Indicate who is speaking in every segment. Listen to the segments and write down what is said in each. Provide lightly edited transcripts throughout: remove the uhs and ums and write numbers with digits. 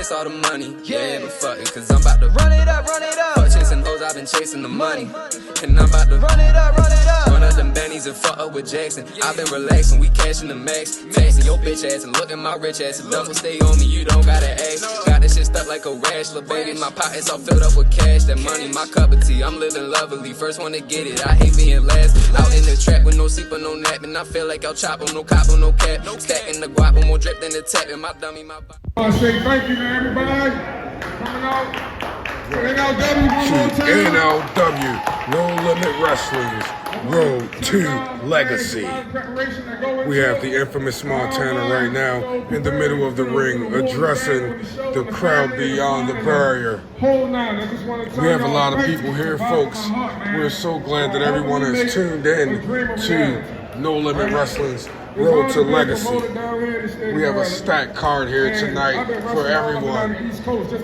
Speaker 1: chase all the money. Yeah, but fuck it, cause I'm about to run it up, run it up. Fuck chasing hoes, I've been chasing the money. And I'm about to run it up, run it up. Run up them bennies and fuck up with Jackson. I've been relaxing, we cashing the max. Taxing your bitch ass and look at my rich ass. The double stay on me, you don't gotta ask. Got this shit stuck like a rash, little baby. My pockets all filled up with cash. That money, my cup of tea, I'm living lovely. First one to get it, I hate being last. Out in the trap with no sleep or no nap. And I feel like I'll chop on no cop on no cap. Stacking the guap, more drip than the tap. And my dummy, my body.
Speaker 2: I want to say thank you to everybody coming out. NLW,
Speaker 3: NLW, No Limit Wrestling's Road to Legacy. We have the infamous Montana right now in the middle of the ring addressing the crowd beyond the barrier. We have a lot of people here, folks. We're so glad that everyone has tuned in to No Limit Wrestling's Road to Legacy. We have a stacked card here tonight for everyone.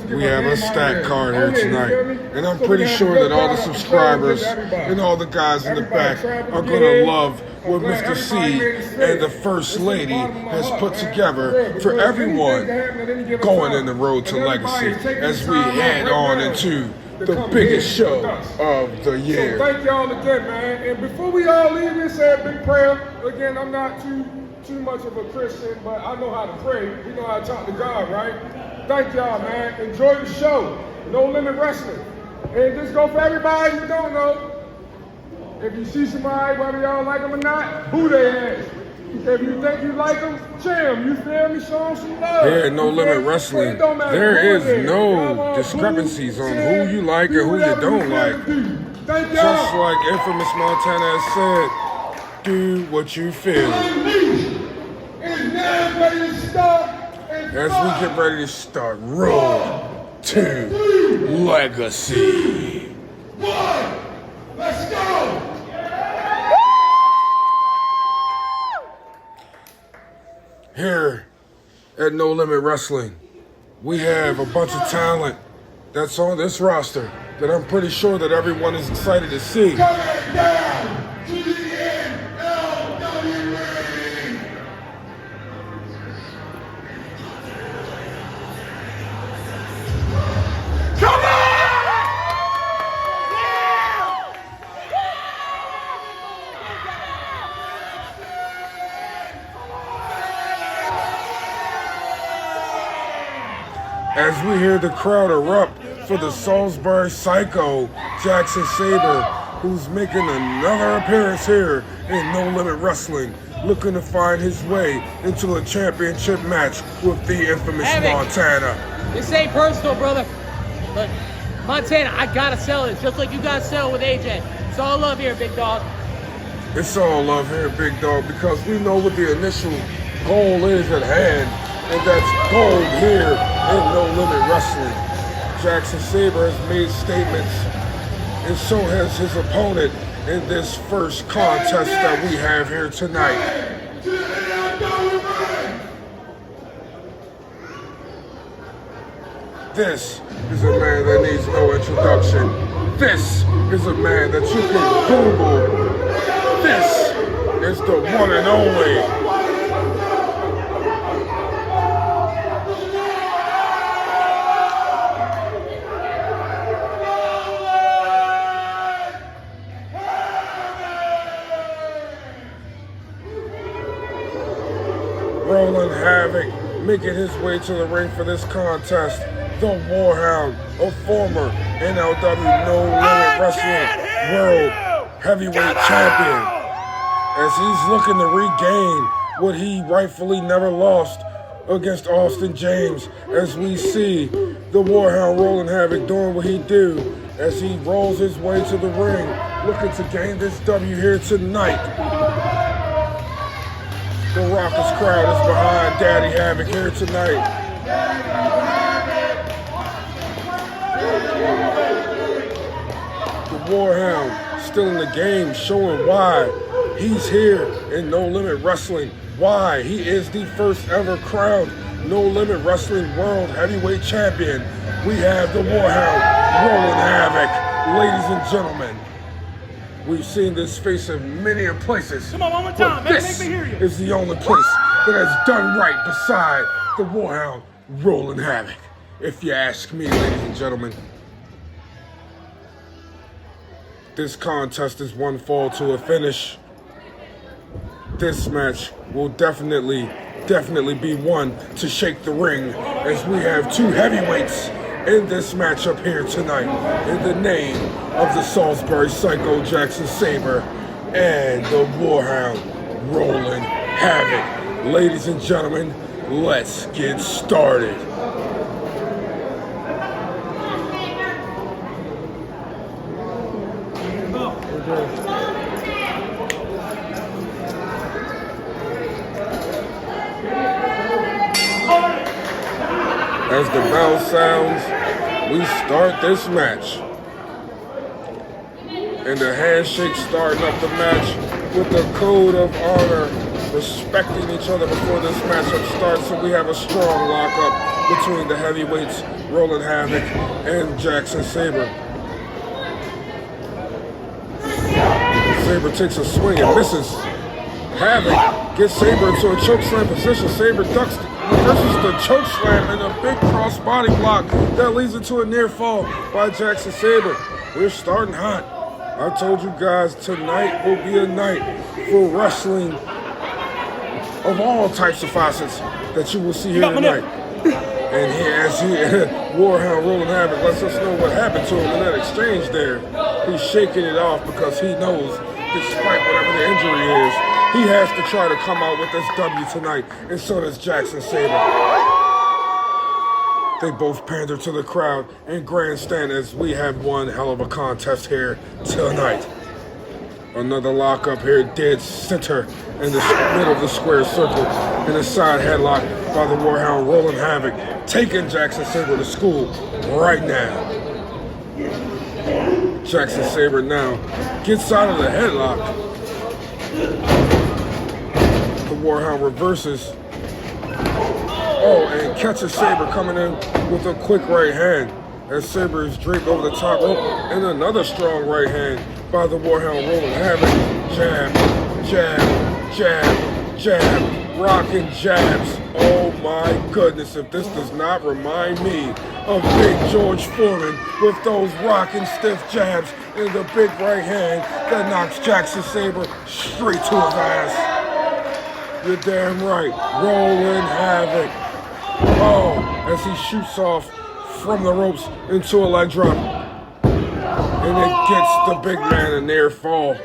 Speaker 3: We have a stacked card here tonight. And I'm pretty sure that all the subscribers and all the guys in the back are going to love what Mr. C and the First Lady has put together for everyone going in the Road to Legacy as we head on into the biggest show of the year.
Speaker 2: So thank y'all again, man. And before we all leave, we say a big prayer. Again, I'm not too much of a Christian, but I know how to pray. We know how to talk to God, right? Thank y'all, man. Enjoy the show. No Limit Wrestling. And just go for everybody who don't know. If you see somebody, whether y'all like them or not, boo their ass. If you think you like them, jam. You feel me? Show them some love.
Speaker 3: Here at No Limit Wrestling, there is no discrepancies on who you like and who you don't like. Just like infamous Montana has said, do what you feel. As we get ready to start Road to Legacy.
Speaker 2: Let's go!
Speaker 3: Here at No Limit Wrestling, we have a bunch of talent that's on this roster that I'm pretty sure that everyone is excited to see.
Speaker 2: Coming down to the NLW ring. Come on!
Speaker 3: As we hear the crowd erupt for the Salisbury Psycho, Jackson Sabre, who's making another appearance here in No Limit Wrestling, looking to find his way into a championship match with the infamous Montana.
Speaker 4: This ain't personal, brother. Look, Montana, I gotta sell it, just like you gotta sell it with AJ. It's all love here, big dog.
Speaker 3: It's all love here, big dog, because we know what the initial goal is at hand, and that's gold here in No Limit Wrestling. Jackson Sabre has made statements, and so has his opponent in this first contest that we have here tonight. This is a man that needs no introduction. This is a man that you can Google. This is the one and only Rolling Havoc, making his way to the ring for this contest. The Warhound, a former NLW No Limit Wrestling World Heavyweight Champion, as he's looking to regain what he rightfully never lost against Austin James. As we see the Warhound Rolling Havoc doing what he do as he rolls his way to the ring, looking to gain this W here tonight. The raucous crowd is behind Daddy Havoc here tonight. The Warhound still in the game, showing why he's here in No Limit Wrestling, why he is the first ever crowned No Limit Wrestling World Heavyweight Champion. We have the Warhound Rolling Havoc, ladies and gentlemen. We've seen this face in many places.
Speaker 4: Come on, one more time, man.
Speaker 3: This
Speaker 4: Make me hear you.
Speaker 3: is the only place that has done right beside the Warhound Rolling Havoc. if you ask me, ladies and gentlemen. This contest is one fall to a finish. This match will definitely be one to shake the ring, as we have two heavyweights in this matchup here tonight, in the name of the Salisbury Psycho Jackson Sabre and the Warhound Roland Havoc. Ladies and gentlemen, let's get started. As the bell sounds, we start this match. And the handshake starting up the match with the code of honor, respecting each other before this matchup starts. So we have a strong lockup between the heavyweights, Roland Havoc and Jackson Sabre. Sabre takes a swing and misses. Havoc gets Sabre into a chokeslam position. Sabre ducks, reverses the chokeslam and a big crossbody block that leads into a near fall by Jackson Sabre. We're starting hot. I told you guys tonight will be a night for wrestling of all types of facets that you will see here tonight. And Warhound Roland Havoc lets us know what happened to him in that exchange there. He's shaking it off because he knows, despite whatever the injury is, he has to try to come out with this W tonight, and so does Jackson Sabre. They both pander to the crowd and grandstand as we have one hell of a contest here tonight. Another lockup here, dead center in the middle of the square circle, and a side headlock by the Warhound Roland Havoc, taking Jackson Sabre to school right now. Jackson Sabre now gets out of the headlock. The Warhound reverses. Oh, and catches Sabre coming in with a quick right hand as Sabre is draped over the top rope, and another strong right hand by the Warhound Roland Havoc. Jab, jab, jab, jab, rocking jabs. Oh my goodness, if this does not remind me of Big George Foreman with those rocking stiff jabs and the big right hand that knocks Jackson Sabre straight to his ass. You're damn right, Roland Havoc. Oh, as he shoots off from the ropes into a leg drop. And it gets the big man a near fall.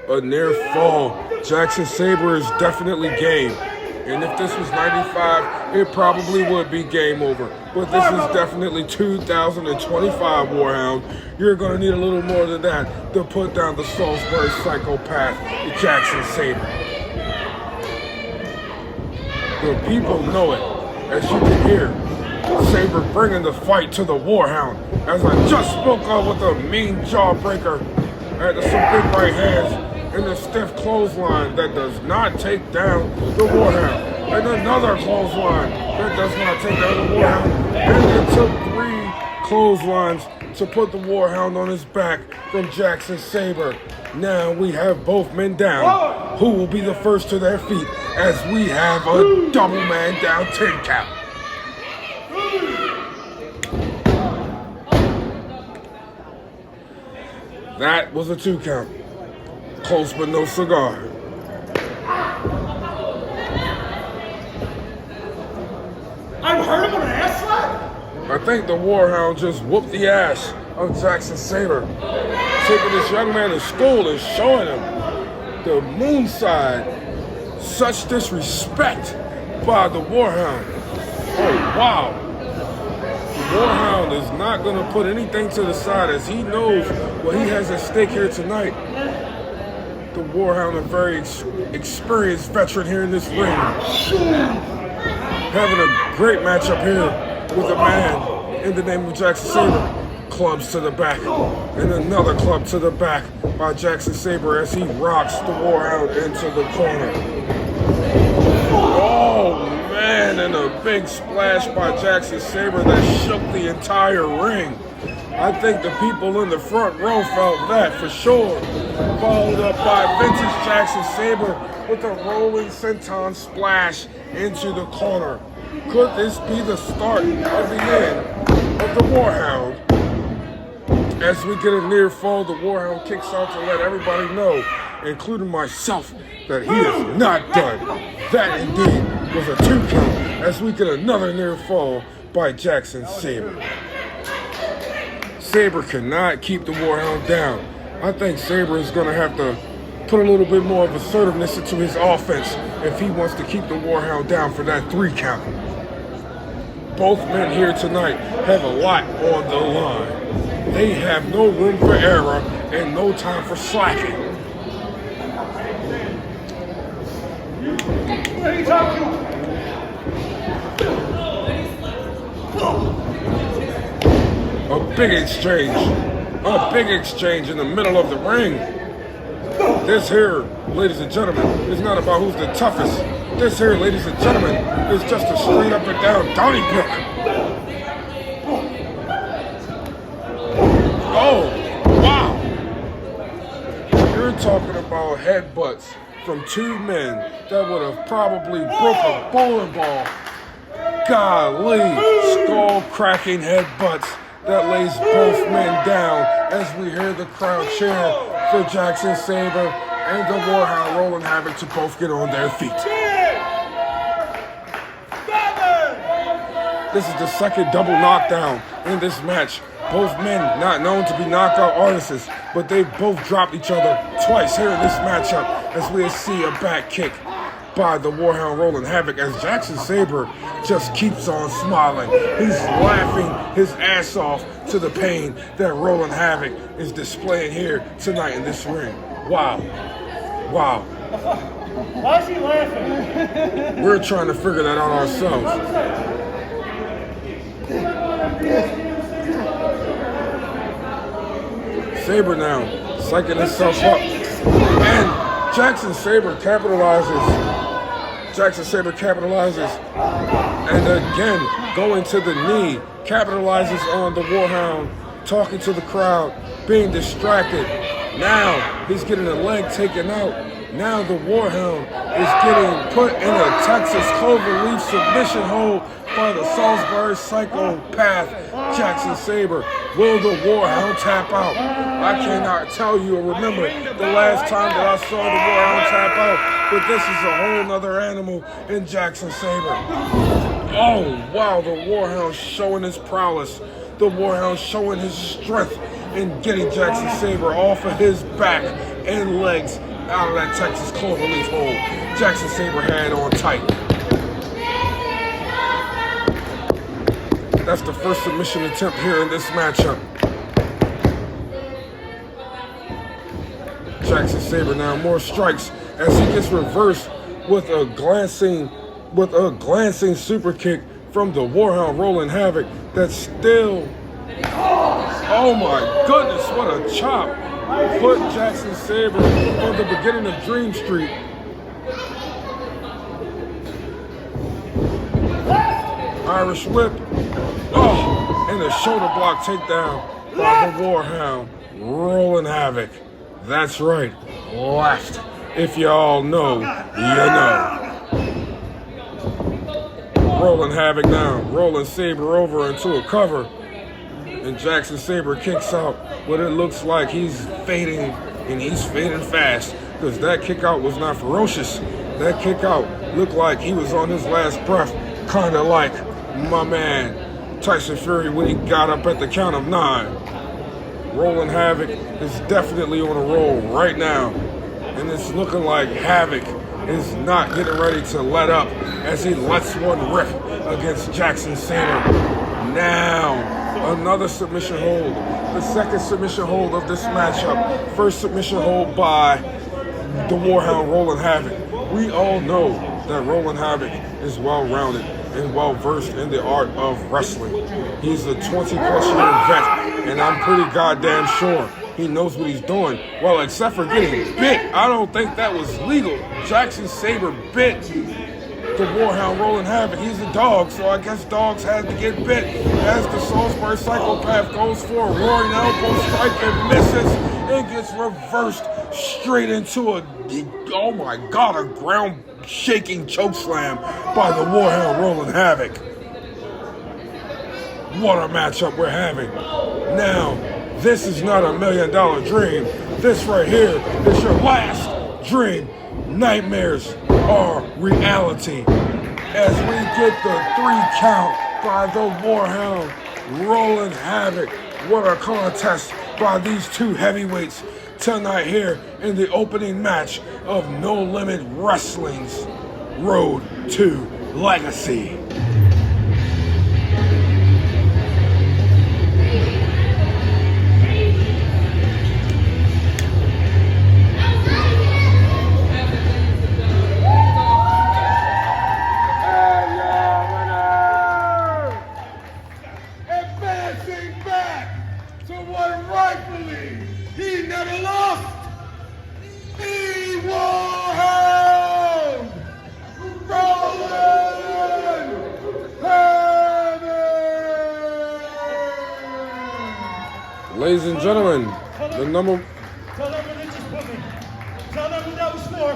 Speaker 3: A near fall. Jackson Sabre is definitely game. And if this was 95, it probably would be game over. But this is definitely 2025 Warhound. You're going to need a little more than that to put down the Salisbury psychopath, Jackson Sabre. The people know it. As you can hear, Sabre bringing the fight to the Warhound, as I just spoke of with a mean jawbreaker, and some big right hands, and a stiff clothesline that does not take down the Warhound, and another clothesline that does not take down the Warhound, and it took 3 clotheslines to put the Warhound on his back from Jackson Sabre. Now we have both men down. Who will be the first to their feet as we have a double man down 10 count? That was a 2 count. Close but no cigar.
Speaker 2: I've heard him on an ass slap?
Speaker 3: I think the Warhound just whooped the ass of Jackson Sabre, taking this young man to school and showing him the moonside. Such disrespect by the Warhound. Oh, wow. The Warhound is not going to put anything to the side as he knows what he has at stake here tonight. The Warhound, a very experienced veteran here in this ring. Having a great matchup here with a man in the name of Jackson Sabre. Clubs to the back, and another club to the back by Jackson Sabre as he rocks the Warhound into the corner. Oh man, and a big splash by Jackson Sabre that shook the entire ring. I think the people in the front row felt that for sure. Followed up by vintage Jackson Sabre with a rolling senton splash into the corner. Could this be the start of the end of the Warhound? As we get a near fall, the Warhound kicks out to let everybody know, including myself, that he is not done. That indeed was a 2 count as we get another near fall by Jackson Sabre. Sabre cannot keep the Warhound down. I think Sabre is going to have to put a little bit more of assertiveness into his offense if he wants to keep the Warhound down for that 3 count. Both men here tonight have a lot on the line. They have no room for error and no time for slacking. A big exchange in the middle of the ring. This here, ladies and gentlemen, is not about who's the toughest. This here, ladies and gentlemen, is just a straight up and down Donnybrook. Oh, wow. You're talking about headbutts from 2 men that would have probably broke a bowling ball. Golly, skull-cracking headbutts that lays both men down as we hear the crowd cheer for Jackson Sabre and the Warhound Roland Havoc to both get on their feet. This is the second double knockdown in this match. Both men not known to be knockout artists, but they both dropped each other twice here in this matchup as we see a back kick by the Warhound Roland Havoc as Jackson Sabre just keeps on smiling. He's laughing his ass off to the pain that Roland Havoc is displaying here tonight in this ring. Wow. Wow.
Speaker 4: Why is he laughing?
Speaker 3: We're trying to figure that out ourselves. Sabre now psyching himself up. And Jackson Sabre capitalizes. And again, going to the knee, capitalizes on the Warhound, talking to the crowd, being distracted. Now he's getting a leg taken out. Now the Warhound is getting put in a Texas cloverleaf submission hold by the Salisbury psychopath Jackson Sabre. Will the Warhound tap out? I cannot tell you or remember the last time that I saw the Warhound tap out, but this is a whole nother animal in Jackson Sabre. Oh, wow, the Warhound showing his prowess. The Warhound showing his strength in getting Jackson Sabre off of his back and legs out of that Texas cloverleaf hold. Jackson Sabre had on tight. That's the first submission attempt here in this matchup. Jackson Sabre now more strikes as he gets reversed with a glancing super kick from the Warhound Roland Havoc. That's still, oh my goodness, what a chop! Put Jackson Sabre on the beginning of Dream Street. Irish whip. Oh, and a shoulder block takedown by the Warhound Roland Havoc. That's right, left. If y'all know, you know. Roland Havoc now, rolling Sabre over into a cover. And Jackson Sabre kicks out, but it looks like he's fading, and he's fading fast, because that kick out was not ferocious. That kick out looked like he was on his last breath, kind of like my man Tyson Fury when he got up at the count of 9. Roland Havoc is definitely on a roll right now, and it's looking like Havoc is not getting ready to let up as he lets one rip against Jackson Sabre. Now, another submission hold. The second submission hold of this matchup. First submission hold by the Warhound Roland Havoc. We all know that Roland Havoc is well-rounded and well-versed in the art of wrestling. He's a 20-plus year vet, and I'm pretty goddamn sure he knows what he's doing. Well, except for getting bit. I don't think that was legal. Jackson Sabre bit the Warhound Roland Havoc. He's a dog, so I guess dogs had to get bit. As the Salisbury psychopath goes for a roaring elbow strike and misses and gets reversed straight into a, oh my God, a ground shaking chokeslam by the Warhound rolling havoc. What a matchup we're having. Now, this is not $1 million dream. This right here is your last dream. Nightmares are reality. As we get the 3 count by the Warhound rolling havoc. What a contest by these 2 heavyweights tonight here in the opening match of No Limit Wrestling's Road to Legacy. Ladies and gentlemen, the number...
Speaker 5: Tell them what they just put me. Tell them what that was for.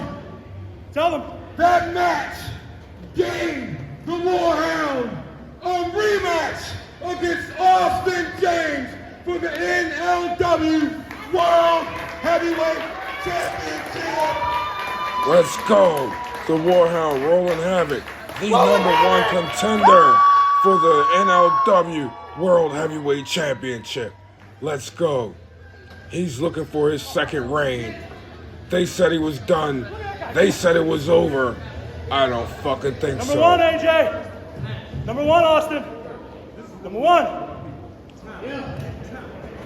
Speaker 5: Tell them.
Speaker 2: That match gave the Warhound a rematch against Austin James for the NLW World Heavyweight Championship.
Speaker 3: Let's go. The Warhound rolling havoc. The #1 contender for the NLW World Heavyweight Championship. Let's go. He's looking for his second reign. They said he was done. They said it was over. I don't fucking think so.
Speaker 5: Number 1, AJ. Number 1, Austin. Number 1.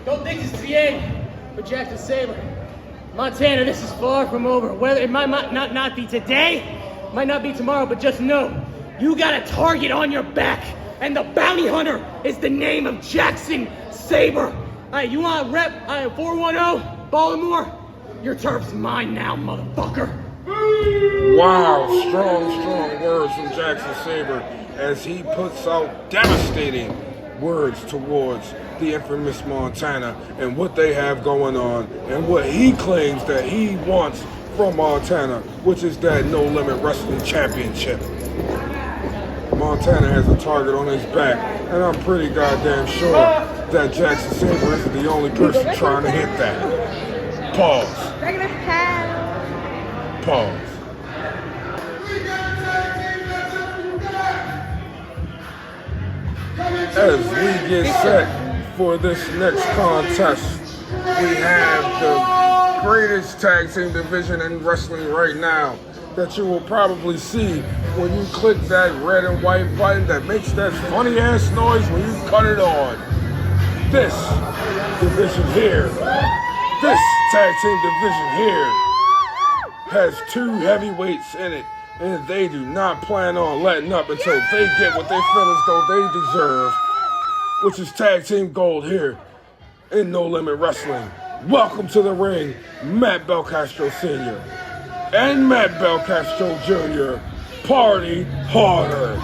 Speaker 4: Don't think this is the end for Jackson Sabre. Montana, this is far from over. Whether it might not be today, might not be tomorrow, but just know, you got a target on your back, and the bounty hunter is the name of Jackson Sabre. Alright, you want rep 410, Baltimore? Your turf's mine now, motherfucker.
Speaker 3: Wow, strong words from Jackson Sabre as he puts out devastating words towards the infamous Montana and what they have going on and what he claims that he wants from Montana, which is that No Limit Wrestling Championship. Montana has a target on his back, and I'm pretty goddamn sure that Jackson Sabre isn't the only person trying to hit that. Pause. Pause. As we get set for this next contest, we have the greatest tag team division in wrestling right now that you will probably see when you click that red and white button that makes that funny ass noise when you cut it on. This division here, this tag team division here has 2 heavyweights in it, and they do not plan on letting up until they get what they feel as though they deserve, which is tag team gold here in No Limit Wrestling. Welcome to the ring, Matt Belcastro Sr. and Matt Belcastro Jr. Party harder.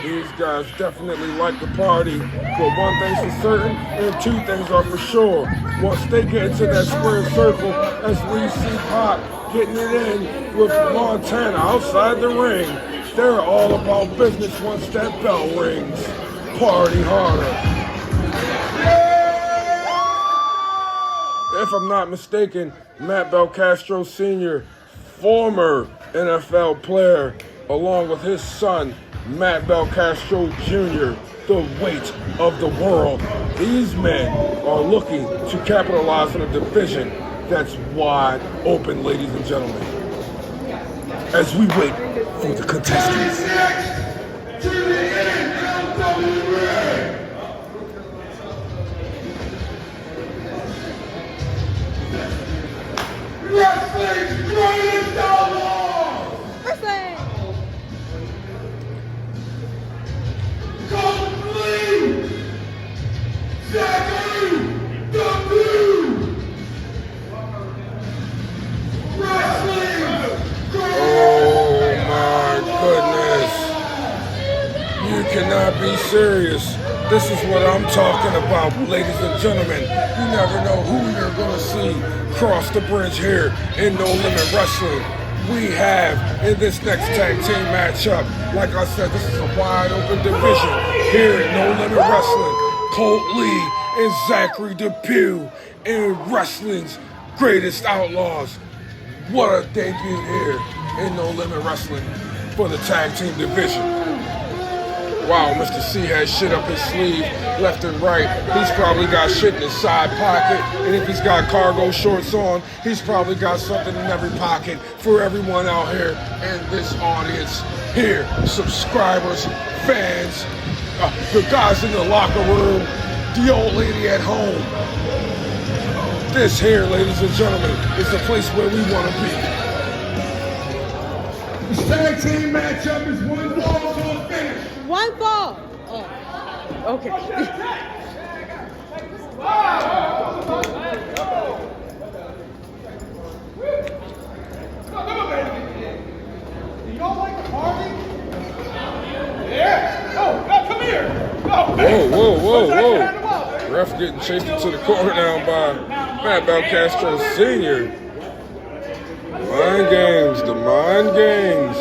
Speaker 3: These guys definitely like to party, but one thing's for certain and 2 things are for sure. Once they get into that square circle, as we see Pop getting it in with Montana outside the ring, they're all about business once that bell rings. Party harder. If I'm not mistaken, Matt Belcastro Sr., former NFL player, along with his son, Matt Belcastro Jr., the weight of the world. These men are looking to capitalize on a division that's wide open, ladies and gentlemen. As we wait for the contestants.
Speaker 2: Wrestling's greatest outlaw!
Speaker 6: Wrestling!
Speaker 2: Complete! Zachary W! Wrestling!
Speaker 3: Oh my goodness. You cannot be serious. This is what I'm talking about, ladies and gentlemen. You never know who you're going to see cross the bridge here in No Limit Wrestling. We have, in this next tag team matchup, like I said, this is a wide open division here at No Limit Wrestling. Colt Lee and Zachary Depew in wrestling's greatest outlaws. What a debut here in No Limit Wrestling for the tag team division. Wow, Mr. C has shit up his sleeve left and right. He's probably got shit in his side pocket. And if he's got cargo shorts on, he's probably got something in every pocket for everyone out here in this audience. Here, subscribers, fans, the guys in the locker room, the old lady at home. This here, ladies and gentlemen, is the place where we want to be.
Speaker 2: This tag team matchup is one fall to a finish.
Speaker 6: One fall. Oh, okay.
Speaker 5: You don't like the party? Yeah. Oh, no, come here.
Speaker 3: Whoa. Ref getting chased into the corner now by Matt Castro Sr. The mind games.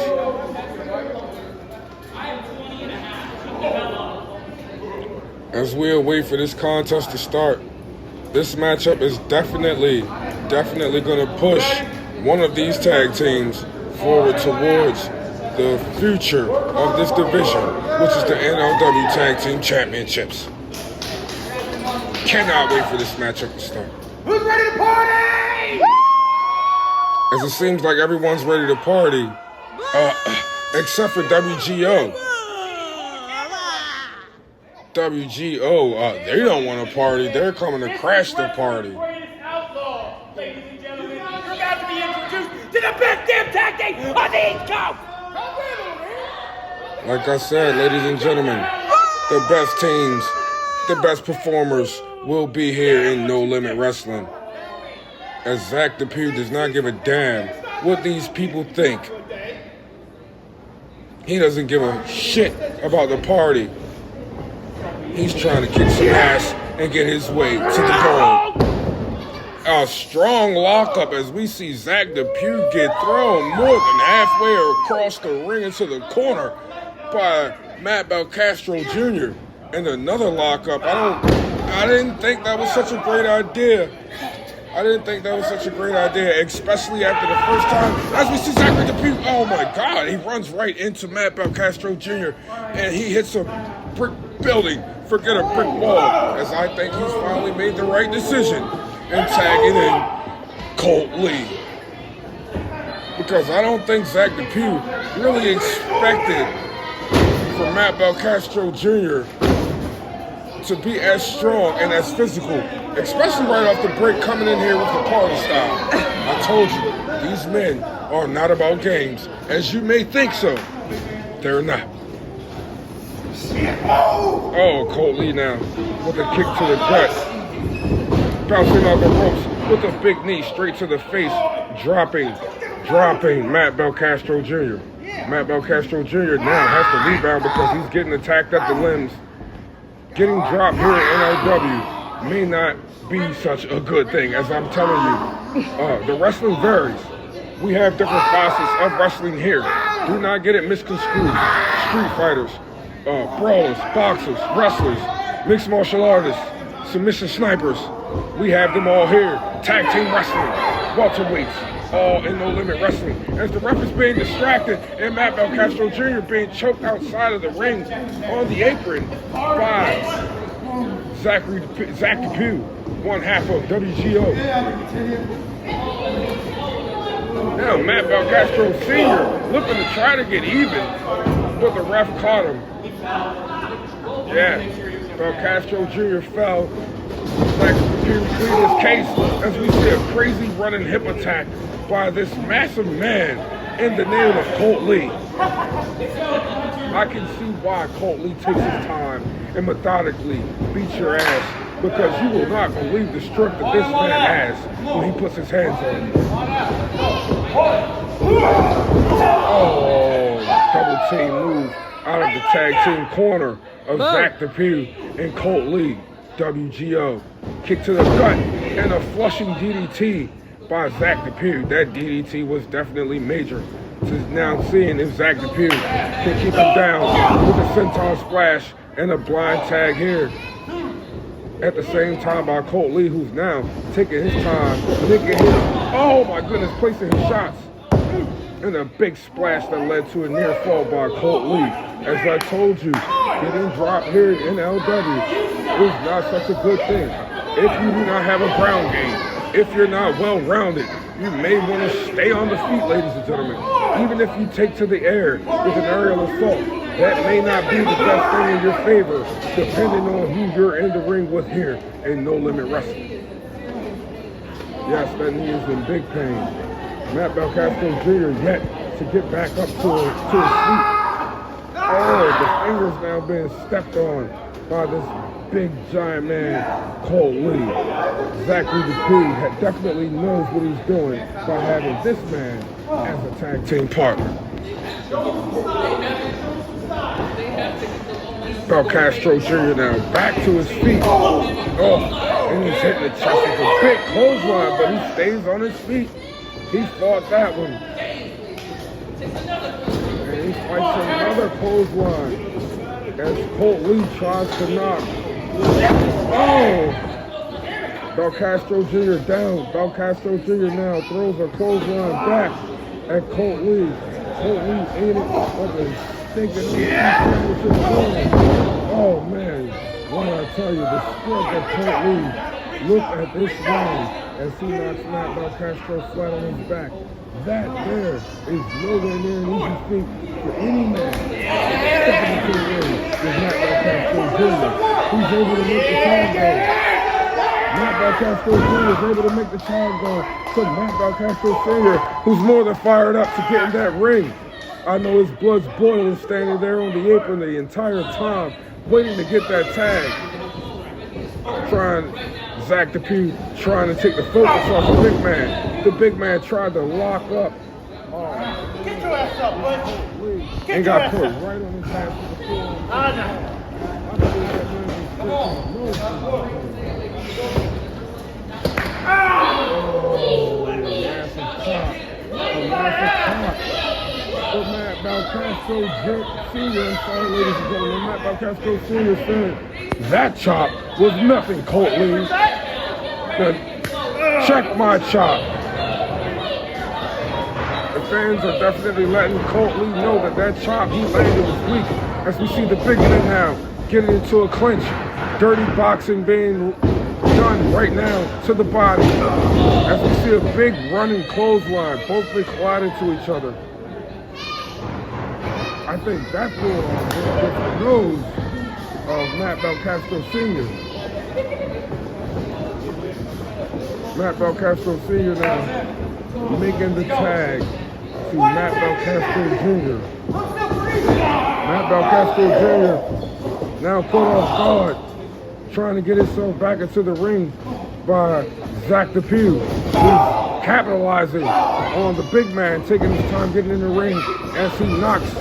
Speaker 3: As we await for this contest to start, this matchup is definitely going to push one of these tag teams forward towards the future of this division, which is the NLW Tag Team Championships. Cannot wait for this matchup to start.
Speaker 5: Who's ready to party?
Speaker 3: As it seems like everyone's ready to party, except for WGO. WGO, they don't want to party. They're coming to crash the party.
Speaker 4: Ladies and gentlemen, you're about to be introduced to the best damn tag team on the East Coast!
Speaker 3: Like I said, ladies and gentlemen, the best teams, the best performers will be here in No Limit Wrestling. As Zach Depew does not give a damn what these people think. He doesn't give a shit about the party. He's trying to kick some ass and get his way to the goal. A strong lockup as we see Zach Depew get thrown more than halfway across the ring into the corner by Matt Castro Jr. And another lockup. I didn't think that was such a great idea. Especially after the first time. As we see Zachary Depew, oh my God, he runs right into Matt Castro Jr. and he hits a brick building, forget a brick wall, as I think he's finally made the right decision in tagging in Colt Lee. Because I don't think Zach Depew really expected for Matt Castro Jr. to be as strong and as physical, especially right off the break coming in here with the party style. I told you, these men are not about games. As you may think so, they're not. Oh, Colt Lee now with a kick to the gut. Bouncing off the ropes with a big knee straight to the face. Dropping Matt Castro Jr. Matt Castro Jr. now has to rebound because he's getting attacked at the limbs. Getting dropped here at NLW may not be such a good thing, as I'm telling you. The wrestling varies. We have different facets of wrestling here. Do not get it misconstrued. Street fighters, brawlers, boxers, wrestlers, mixed martial artists, submission snipers. We have them all here. Tag team wrestling, welterweights, all in No Limit Wrestling. As the ref is being distracted and Matt Castro Jr. being choked outside of the ring on the apron by Zach Depew, one half of WGO. Now Matt Castro Sr. looking to try to get even, but the ref caught him. Yeah, Castro Jr. fell. Zach Depew pleading his case as we see a crazy running hip attack by this massive man in the name of Colt Lee. I can see why Colt Lee takes his time and methodically beats your ass, because you will not believe the strength that this man has when he puts his hands on you. Oh, double team move out of the tag team corner of Zach DePew and Colt Lee. WGO. Kick to the gut and a flushing DDT by Zach DePew. That DDT was definitely major. So now seeing if Zach DePew can keep him down with a senton splash and a blind tag here. At the same time by Colt Lee, who's now taking his time, oh my goodness, placing his shots. And a big splash that led to a near fall by Colt Lee. As I told you, getting dropped here in LW is not such a good thing. If you do not have a ground game, if you're not well-rounded, you may want to stay on the feet, ladies and gentlemen. Even if you take to the air with an aerial assault, that may not be the best thing in your favor, depending on who you're in the ring with here in No Limit Wrestling. Yes, that knee is in big pain. Matt Belcastro Jr. yet to get back up to his feet. Oh, the finger's now being stepped on by this big giant man, Colt Lee. Zachary DePew definitely knows what he's doing by having this man as a tag team partner. Belcastro Jr. now back to his feet. Oh, and he's hitting the chest with a big clothesline, but he stays on his feet. He fought that one. And he fights another clothesline as Colt Lee tries to knock. Oh! Belcastro Jr. down. Belcastro Jr. now throws a clothesline back at Colt Lee. Colt Lee ate it like a stinking Oh man, what did I tell you? The strength of Colt Lee. Look at this line as he knocks Matt Belcastro flat on his back. That there is nowhere near an easy feat for any man stepping into the ring with Matt Belcastro Jr. He's able to make the time go. Matt Belcastro Jr. is able to make the time go to Matt Belcastro Sr., who's more than fired up to get in that ring. I know his blood's boiling standing there on the apron the entire time, waiting to get that tag. Zach DePew trying to take the focus off the big man. The big man tried to lock up.
Speaker 5: Get your ass up, bud.
Speaker 3: And got put right on his ass with the floor. Massive chop. For Matt Belcastro Sr. I'm sorry, ladies and gentlemen. Matt Belcastro Sr. said that chop was nothing, Colt Lee. Check my chop. The fans are definitely letting Colt Lee know that that chop he landed was weak. As we see the big man now getting into a clinch. Dirty boxing being done right now to the body. As we see a big running clothesline. Both been colliding to each other. I think that pulled off the nose of Matt Belcastro Sr. Matt Belcastro Sr. now making the tag to Matt Belcastro Jr. Matt Belcastro Jr. now put off guard, trying to get himself back into the ring by Zach DePew, who's capitalizing on the big man, taking his time getting in the ring as he knocks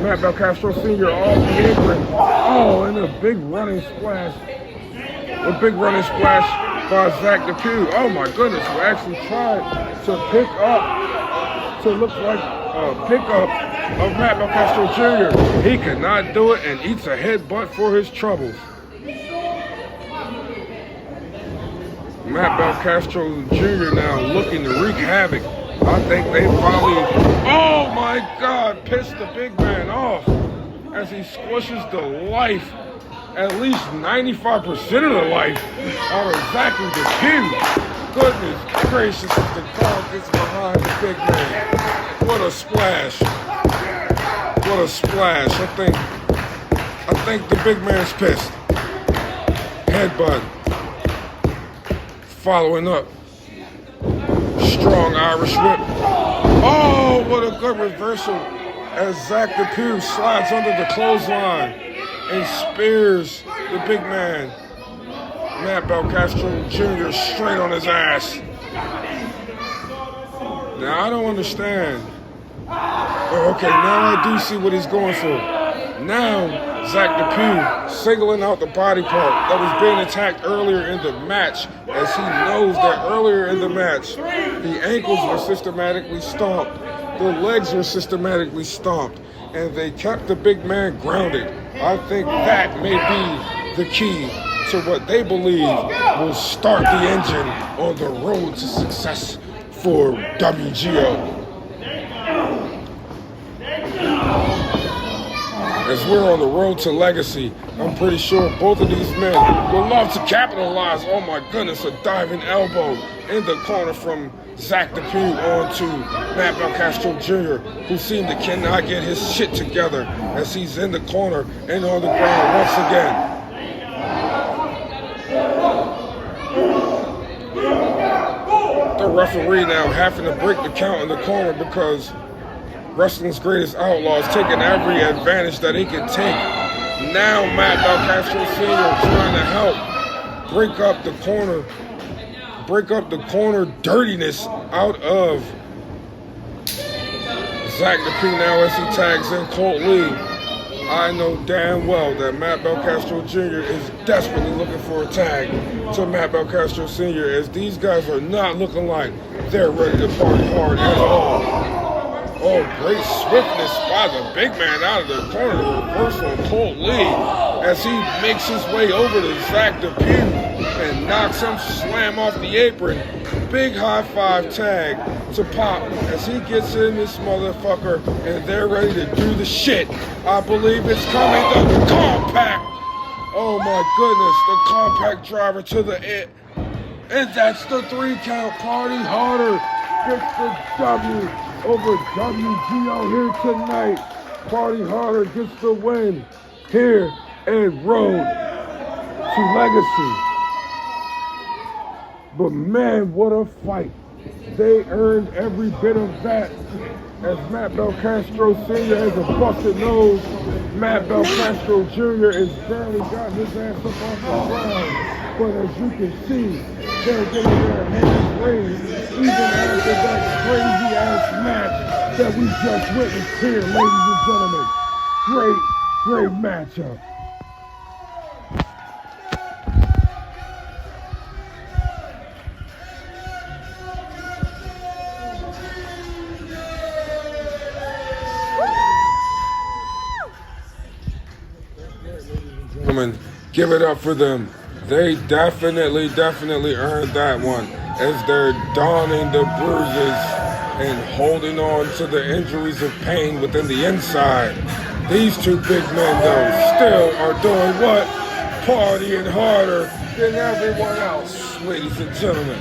Speaker 3: Matt Belcastro Sr. off the apron. Oh, and a big running splash. A big running splash by Zach DePew. Oh my goodness, who actually tried to pick up, to look like a pickup of Matt Belcastro Jr. He could not do it and eats a headbutt for his troubles. Matt Belcastro Jr. now looking to wreak havoc. I think they finally, oh my God, pissed the big man off as he squishes the life, at least 95% of the life, out of Zachary DePew. Goodness gracious, as the crowd gets behind the big man. What a splash. What a splash. I think the big man's pissed. Headbutt. Following up. Strong Irish whip. Oh, what a good reversal as Zach DePew slides under the clothesline and spears the big man, Matt Belcastro Jr. straight on his ass. Now, I don't understand. Oh, okay, now I do see what he's going for. Now, Zach DePew singling out the body part that was being attacked earlier in the match, as he knows that earlier in the match, the ankles were systematically stomped, the legs were systematically stomped, and they kept the big man grounded. I think that may be the key to what they believe will start the engine on the road to success for WGO. As we're on the road to legacy, I'm pretty sure both of these men would love to capitalize. Oh my goodness, a diving elbow in the corner from Zach DePew onto Matt Belcastro Jr., who seemed to cannot get his shit together as he's in the corner and on the ground once again. The referee now having to break the count in the corner because wrestling's greatest outlaw is taking every advantage that he can take. Now Matt Belcastro Sr. trying to help break up the corner dirtiness out of Zach DePew now as he tags in Colt Lee. I know damn well that Matt Belcastro Jr. is desperately looking for a tag to Matt Belcastro Sr. as these guys are not looking like they're ready to party hard at all. Oh, great swiftness by the big man out of the corner. The reversal of Colt Lee as he makes his way over to Zach DePew and knocks him slam off the apron. Big high five tag to Pop as he gets in this motherfucker and they're ready to do the shit. I believe it's coming. The compact. Oh my goodness. The compact driver to the it. And that's the 3 count. Party harder. Gets the W over WGO here tonight. Party harder gets the win here at Road to Legacy. But man, what a fight. They earned every bit of that as Matt Belcastro Sr. has a busted nose. Matt Belcastro Jr. has barely got his ass up off the ground. But as you can see, they're getting their hands raised even after that crazy ass match that we just witnessed here, ladies and gentlemen. Great matchup. Give it up for them. They definitely earned that one as they're donning the bruises and holding on to the injuries of pain within the inside. These two big men, though, still are doing what? Partying harder than everyone else, ladies and gentlemen.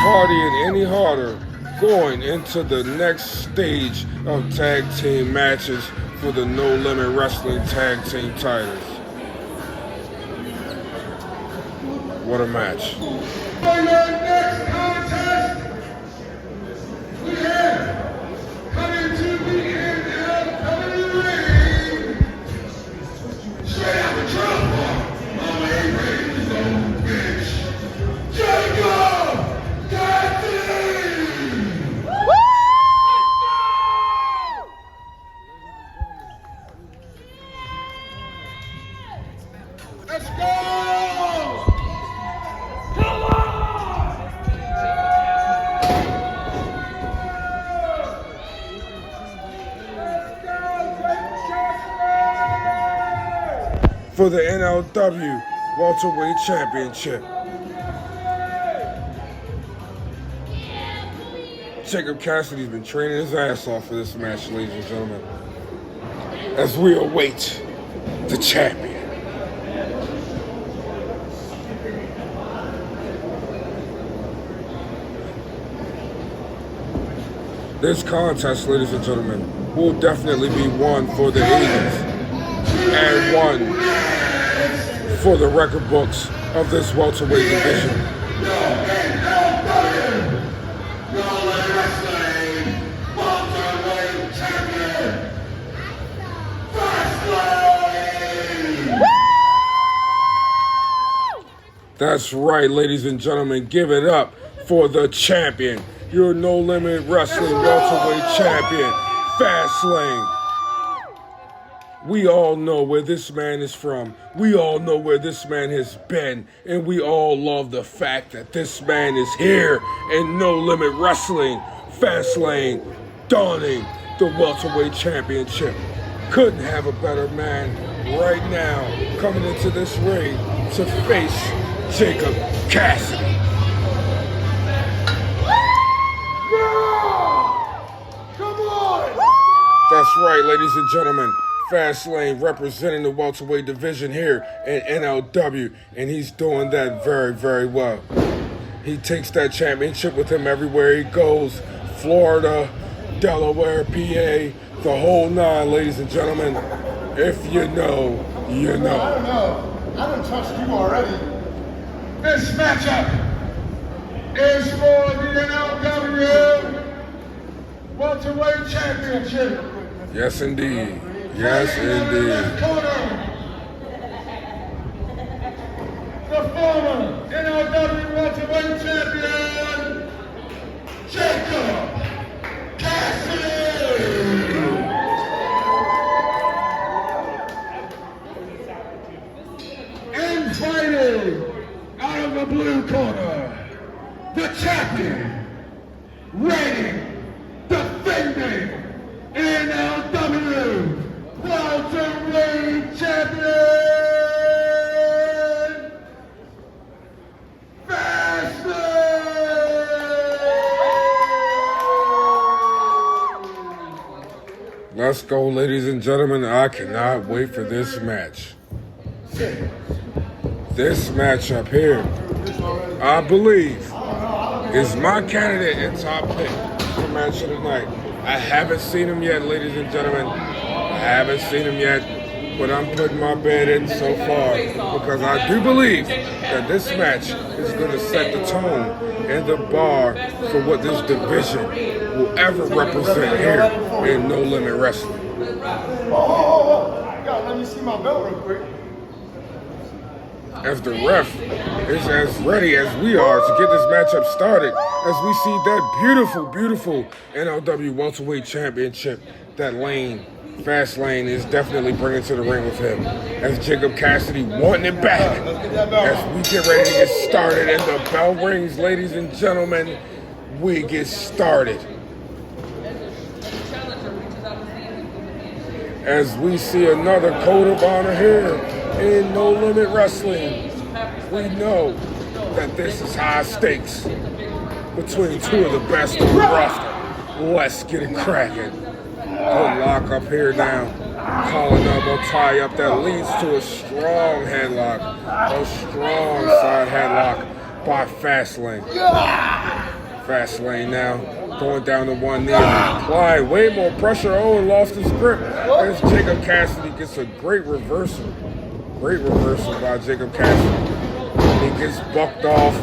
Speaker 3: Partying any harder going into the next stage of tag team matches for the No Limit Wrestling tag team titles. What a match.
Speaker 2: For your next contest, we have coming to the NLW ring. Straight out the drum, Mama A. Rain's own bitch. Jericho! Let's go! Come on!
Speaker 3: For the NLW Welterweight Championship. Jacob Cassidy's been training his ass off for this match, ladies and gentlemen, as we await the champion. This contest, ladies and gentlemen, will definitely be one for the ages and one for the record books of this welterweight division. That's right, ladies and gentlemen. Give it up for the champion, your No Limit Wrestling welterweight champion, Fastlane. We all know where this man is from. We all know where this man has been. And we all love the fact that this man is here in No Limit Wrestling. Fastlane donning the welterweight championship. Couldn't have a better man right now coming into this ring to face Jacob Cassidy.
Speaker 2: Come on!
Speaker 3: That's right, ladies and gentlemen. Fastlane representing the welterweight division here in NLW, and he's doing that very, very well. He takes that championship with him everywhere he goes. Florida, Delaware, PA, the whole nine, ladies and gentlemen. If you know, you know.
Speaker 5: I don't know. I don't trust you already.
Speaker 2: This matchup is for the NLW Welterweight Championship.
Speaker 3: Yes, indeed. Yes, indeed.
Speaker 2: The former NLW Welterweight Champion, Jacob Cassidy. And fighting out of the blue corner, the champion, reigning, defending NLW Welterweight Champion, Fastlane!
Speaker 3: Let's go, ladies and gentlemen. I cannot wait for this match. This matchup here, I believe, is my candidate and top pick for match of the night. I haven't seen him yet, ladies and gentlemen. I haven't seen him yet, but I'm putting my bet in so far because I do believe that this match is going to set the tone and the bar for what this division will ever represent here in No Limit Wrestling.
Speaker 5: Oh, you gotta let me see my belt real quick.
Speaker 3: As the ref is as ready as we are to get this matchup started, as we see that beautiful, beautiful NLW Welterweight Championship that Fastlane is definitely bringing to the ring with him. As Jacob Cassidy wanting it back. As we get ready to get started and the bell rings, ladies and gentlemen, we get started. As we see another code of honor here in No Limit Wrestling, we know that this is high stakes between two of the best on the roster. Let's get it cracking. Good lock up here now. Calling up a tie-up that leads to a strong headlock. A strong side headlock by Fastlane. Fastlane now going down to one knee. Applying way more pressure. Oh, and lost his grip. As Jacob Cassidy gets a great reversal. Great reversal by Jacob Cassidy. He gets bucked off,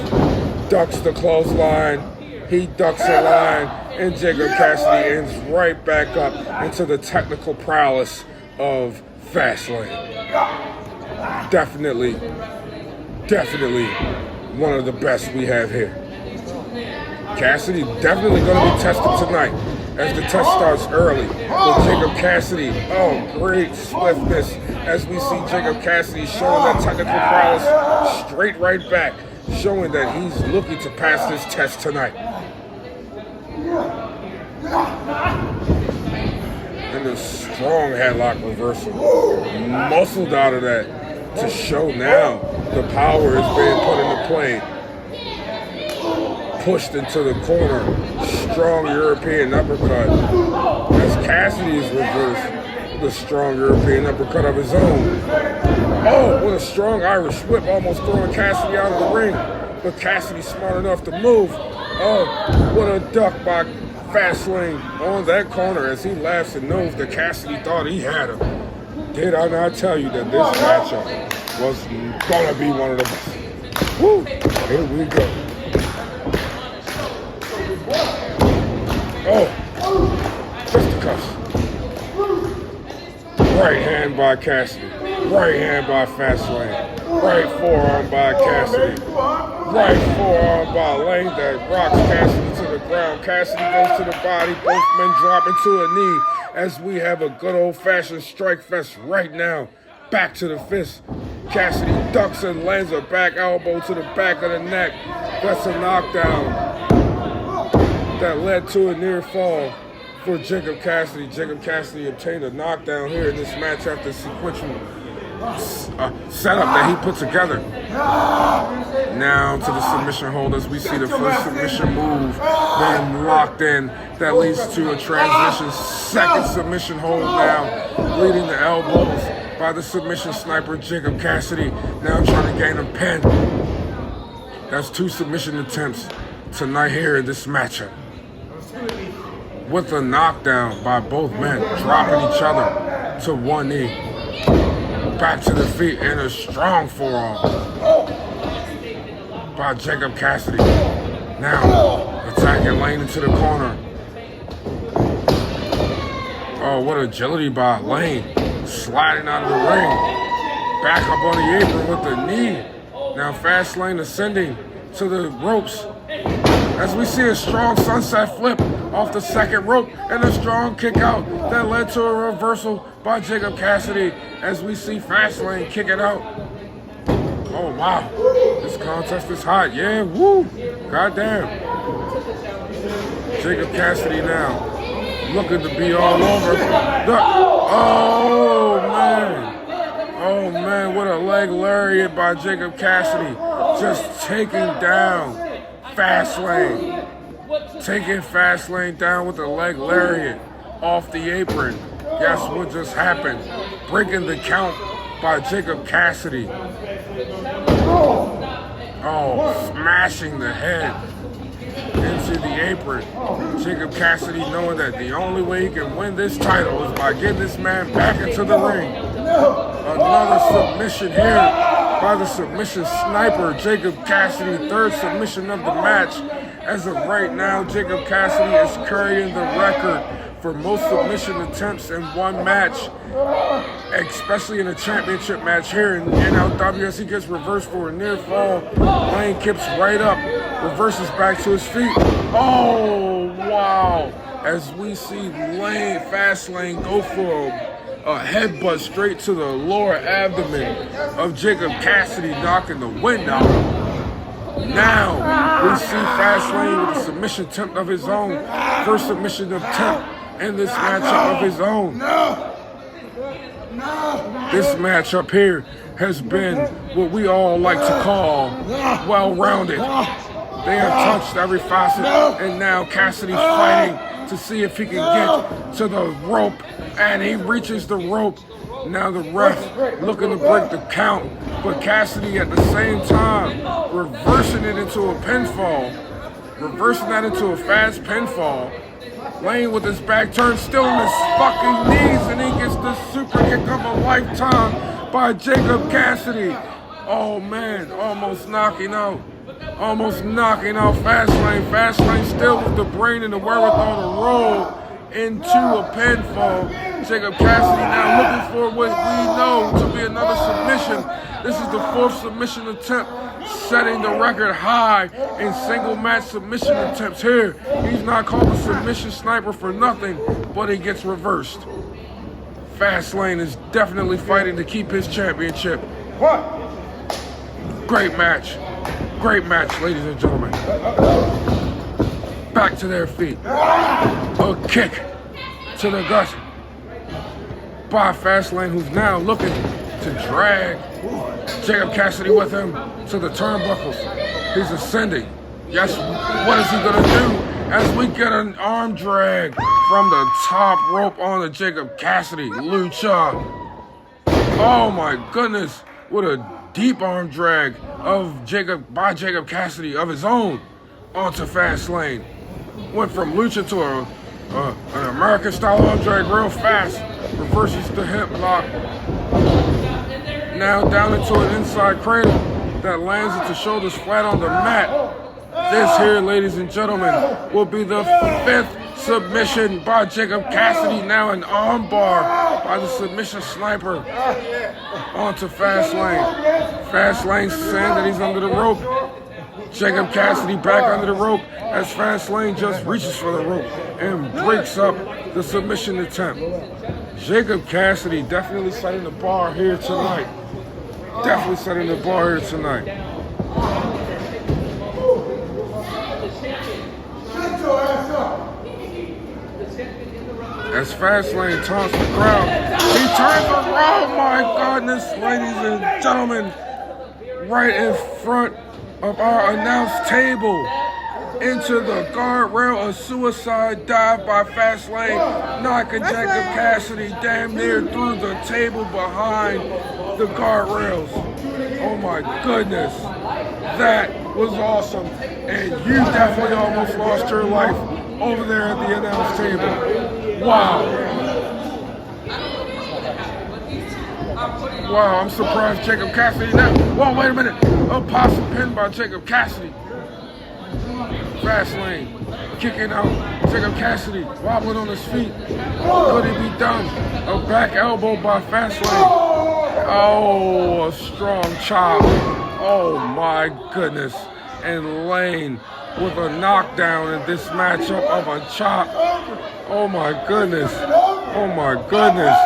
Speaker 3: ducks the clothesline. He ducks a line, and Jacob Cassidy ends right back up into the technical prowess of Fastlane. Definitely one of the best we have here. Cassidy definitely going to be tested tonight as the test starts early with Jacob Cassidy. Oh, great swiftness as we see Jacob Cassidy showing that technical prowess straight right back, showing that he's looking to pass this test tonight. And a strong headlock reversal, muscled out of that to show now the power is being put into play. Pushed into the corner, strong European uppercut as Cassidy is reversed with a strong European uppercut of his own. Oh, what a strong Irish whip, almost throwing Cassidy out of the ring, but Cassidy smart enough to move. Oh, what a duck by Fastlane on that corner as he laughs and knows that Cassidy thought he had him. Did I not tell you that this matchup was gonna be one of the best? Woo! Here we go. Oh, fisticuffs. Right hand by Cassidy. Right hand by Fastlane. Right forearm by Cassidy. Right forearm by Lane that rocks Cassidy to the ground. Cassidy goes to the body. Both men drop into a knee as we have a good old-fashioned strike fest right now. Back to the fist. Cassidy ducks and lands a back elbow to the back of the neck. That's a knockdown that led to a near fall for Jacob Cassidy. Jacob Cassidy obtained a knockdown here in this match after sequential setup that he put together. Now to the submission hold as we see the first submission move being locked in. That leads to a transition. Second submission hold now, leading the elbows by the submission sniper Jacob Cassidy. Now trying to gain a pin. That's 2 submission attempts tonight here in this matchup. With a knockdown by both men, dropping each other to one knee. Back to the feet and a strong forearm by Jacob Cassidy. Now attacking Lane into the corner. Oh, what agility by Lane. Sliding out of the ring. Back up on the apron with the knee. Now Fastlane ascending to the ropes. As we see a strong sunset flip off the second rope and a strong kick out that led to a reversal by Jacob Cassidy as we see Fastlane kick it out. Oh wow, this contest is hot. Yeah, woo, goddamn. Jacob Cassidy now looking to be all over. Oh man, what a leg lariat by Jacob Cassidy. Just taking down Fastlane. Taking Fastlane down with a leg lariat off the apron. Guess what just happened? Breaking the count by Jacob Cassidy. Oh, smashing the head into the apron. Jacob Cassidy knowing that the only way he can win this title is by getting this man back into the ring. Another submission here by the submission sniper, Jacob Cassidy. Third submission of the match. As of right now, Jacob Cassidy is carrying the record for most submission attempts in one match, especially in a championship match here in NLW. As he gets reversed for a near fall, Lane kips right up, reverses back to his feet. Oh, wow. As we see Fastlane go for a headbutt straight to the lower abdomen of Jacob Cassidy, knocking the wind out. Now we see Fastlane with a submission attempt of his own. First submission attempt in this matchup of his own. This matchup here has been what we all like to call well-rounded. They have touched every facet, and now Cassidy fighting to see if he can get to the rope, and he reaches the rope. Now the ref looking to break the count, but Cassidy at the same time reversing it into a pinfall, reversing that into a fast pinfall. Lane with his back turned, still on his fucking knees, and he gets the super kick of a lifetime by Jacob Cassidy. Oh man, almost knocking out Fastlane. Fastlane still with the brain and the wherewithal to roll into a pinfall. Jacob Cassidy now looking for what we know to be another submission. This is the 4th submission attempt, setting the record high in single match submission attempts here. He's not called a submission sniper for nothing, but he gets reversed. Fastlane is definitely fighting to keep his championship. Great match, ladies and gentlemen. Back to their feet. A kick to the gut by Fastlane, who's now looking to drag Jacob Cassidy with him to the turnbuckles. He's ascending. Yes, what is he gonna do as we get an arm drag from the top rope onto Jacob Cassidy? Lucha. Oh my goodness, what a deep arm drag by Jacob Cassidy of his own onto Fastlane. Went from Lucha to an American style arm drag real fast. Reverses the hip lock. Now down into an inside cradle that lands into shoulders flat on the mat. This here, ladies and gentlemen, will be the 5th Submission by Jacob Cassidy, now an armbar by the submission sniper onto Fastlane. Fastlane saying that he's under the rope. Jacob Cassidy back under the rope as Fastlane just reaches for the rope and breaks up the submission attempt. Jacob Cassidy definitely setting the bar here tonight. Definitely setting the bar here tonight. As Fastlane taunts the crowd, he turns around, my goodness, ladies and gentlemen, right in front of our announce table, into the guardrail, a suicide dive by Fastlane, knocking Jacob Cassidy damn near through the table behind the guardrails. Oh my goodness, that was awesome, and you definitely almost lost your life over there at the announce table. Wow. Wow, I'm surprised Jacob Cassidy now. Whoa, wait a minute. A possum pin by Jacob Cassidy. Fastlane kicking out Jacob Cassidy, wobbling on his feet. Could he be done? A back elbow by Fastlane. Oh, a strong chop. Oh my goodness. And Lane with a knockdown in this matchup of a chop. Oh my goodness. Oh my goodness.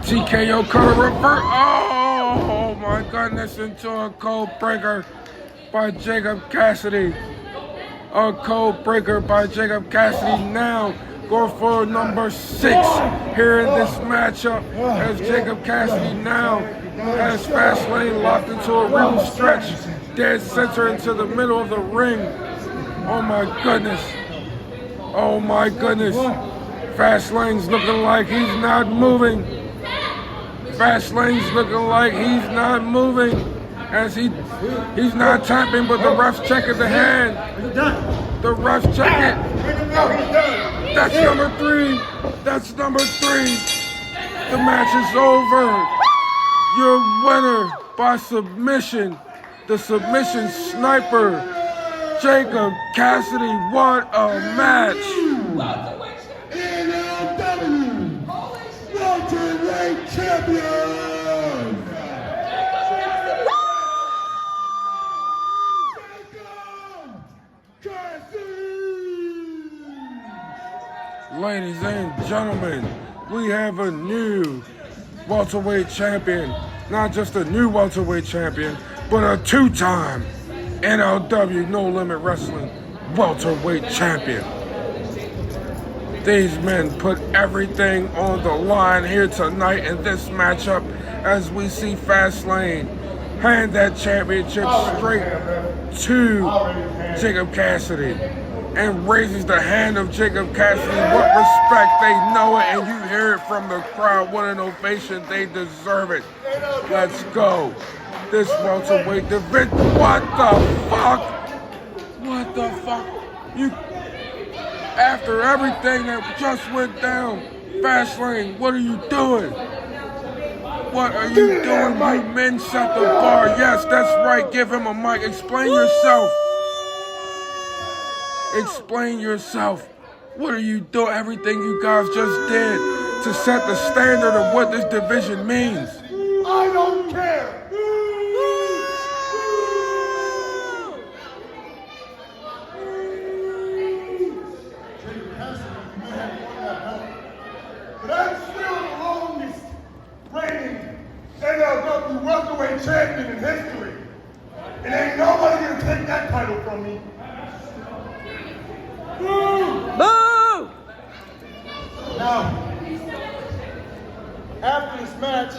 Speaker 3: TKO cutter revert. Oh my goodness, into a cold breaker by Jacob Cassidy. A cold breaker by Jacob Cassidy now going for number 6 here in this matchup as Jacob Cassidy now has Fastlane locked into a real stretch, dead center into the middle of the ring. Oh my goodness. Oh my goodness. Fastlane's looking like he's not moving. Fastlane's looking like he's not moving as he's not tapping, but the ref's checking the hand. The ref's checking. That's number 3. That's number 3. The match is over. Your winner by submission, the submission sniper, Jacob Cassidy. What a match.
Speaker 5: Welterweight champion!
Speaker 3: Ladies and gentlemen, we have a new welterweight champion. Not just a new welterweight champion, but a 2-time NLW No Limit Wrestling welterweight champion. These men put everything on the line here tonight in this matchup as we see Fastlane hand that championship straight to Jacob Cassidy and raises the hand of Jacob Cassidy. What respect, they know it, and you hear it from the crowd. What an ovation, they deserve it. Let's go. This welterweight division. What the fuck? What the fuck? After everything that just went down, Fastlane, what are you doing? What are you doing? You men set the bar. Yes, that's right. Give him a mic. Explain yourself. Explain yourself. What are you doing? Everything you guys just did to set the standard of what this division means.
Speaker 5: I don't care. But I'm still the longest reigning NLW welterweight champion in history. And ain't nobody gonna take that title from me.
Speaker 6: Boo!
Speaker 5: Now, after this match,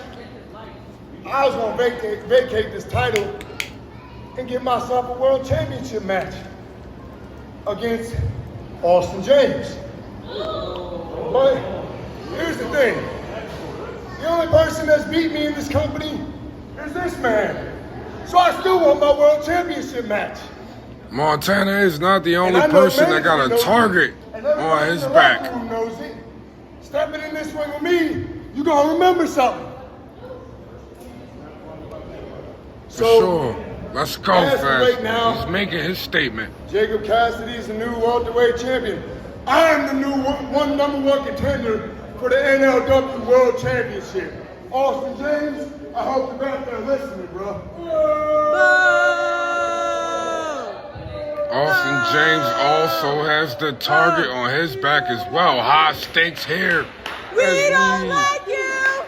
Speaker 5: I was gonna vacate this title and give myself a world championship match against Austin James. But here's the thing. The only person that's beat me in this company is this man. So I still want my world championship match.
Speaker 3: Montana is not the only person that got a target on his back.
Speaker 5: Knows it. Stepping in this ring with me, you gonna remember something.
Speaker 3: For sure. Let's go,
Speaker 5: As of
Speaker 3: Fast.
Speaker 5: right now,
Speaker 3: He's making his statement.
Speaker 5: Jacob Cassidy is the new welterweight champion. I am the new number one contender for the NLW World Championship. Austin James, I hope you're back there listening, bro.
Speaker 3: Austin James also has the target on his back as well. High stakes here.
Speaker 6: We don't like you.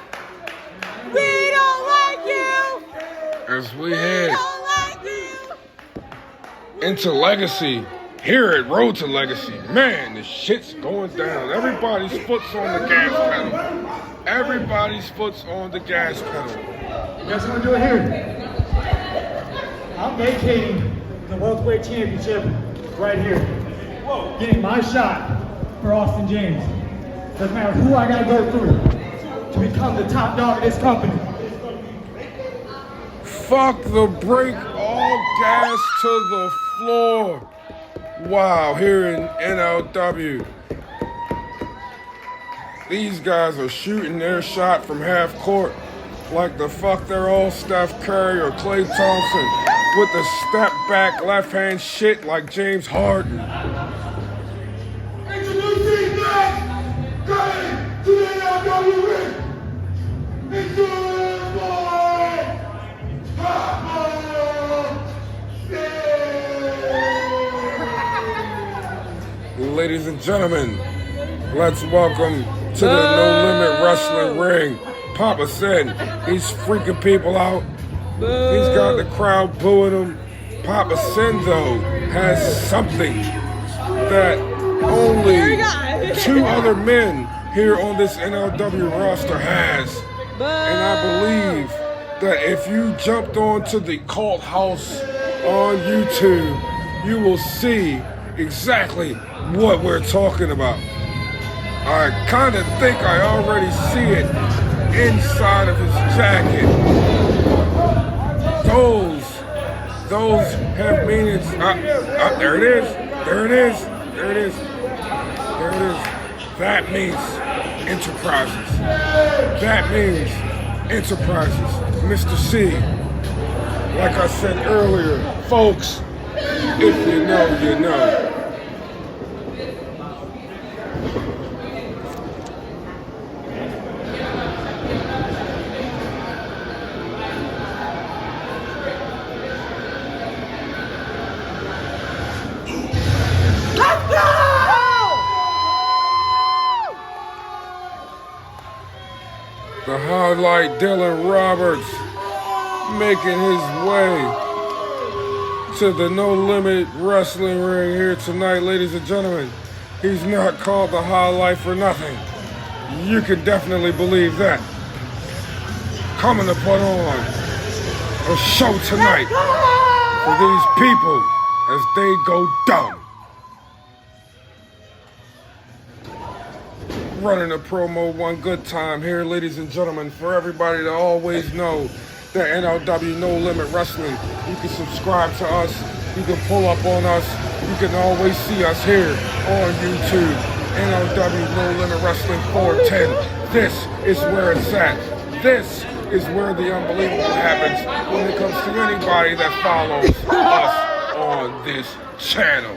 Speaker 6: We don't like you.
Speaker 3: As we
Speaker 6: We
Speaker 3: head
Speaker 6: don't like you.
Speaker 3: into Legacy here at Road to Legacy. Man, the shit's going down. Everybody's foot's on the gas pedal. Everybody's foot's on the gas pedal.
Speaker 7: Guess what I'm doing here? I'm vacating the welterweight championship right here. Getting my shot for Austin James. Doesn't matter who I gotta go through to become the top dog of this company.
Speaker 3: Fuck the brake, all gas to the floor. Wow, here in NLW. These guys are shooting their shot from half court like the fuck they're all Steph Curry or Klay Thompson with the step back left hand shit like James Harden.
Speaker 5: Introducing next, coming to the NLW ring. It's good boy,
Speaker 3: Ladies and gentlemen, let's welcome to the No Limit Wrestling Ring. Papa said he's freaking people out. He's got the crowd booing him. Papa Senzo has something that only two other men here on this NLW roster has. And I believe that if you jumped onto the Cult House on YouTube, you will see exactly what we're talking about. I kind of think I already see it inside of his jacket. Those have meanings. There it is. There it is. There it is. There it is. That means enterprises. That means enterprises. Mr. C, like I said earlier, folks, if you know, you know. The highlight, Dylan Roberts, making his way to the No Limit Wrestling Ring here tonight, ladies and gentlemen. He's not called the highlight for nothing. You can definitely believe that. Coming to put on a show tonight for these people as they go dumb. Running a promo one good time here, ladies and gentlemen, for everybody to always know that NLW No Limit Wrestling, you can subscribe to us, you can pull up on us, you can always see us here on YouTube. NLW No Limit Wrestling 410. This is where it's at. This is where the unbelievable happens when it comes to anybody that follows us on this channel.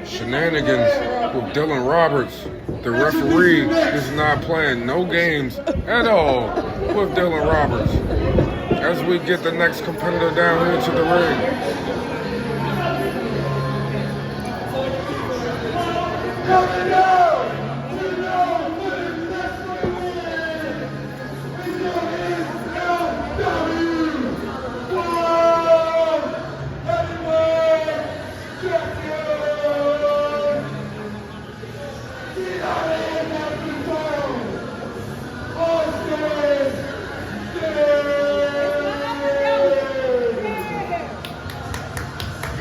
Speaker 3: Shenanigans with Dylan Roberts. The referee is not playing no games at all with Dylan Roberts. As we get the next competitor down here to the ring.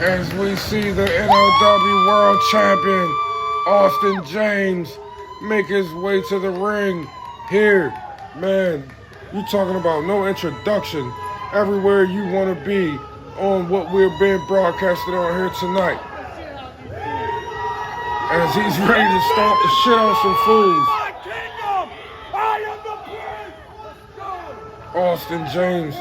Speaker 3: As we see the NLW World Champion, Austin James, make his way to the ring here. Man, you talking about no introduction. Everywhere you want to be on what we're being broadcasted on here tonight. as he's ready to stomp the shit on some fools. Austin James,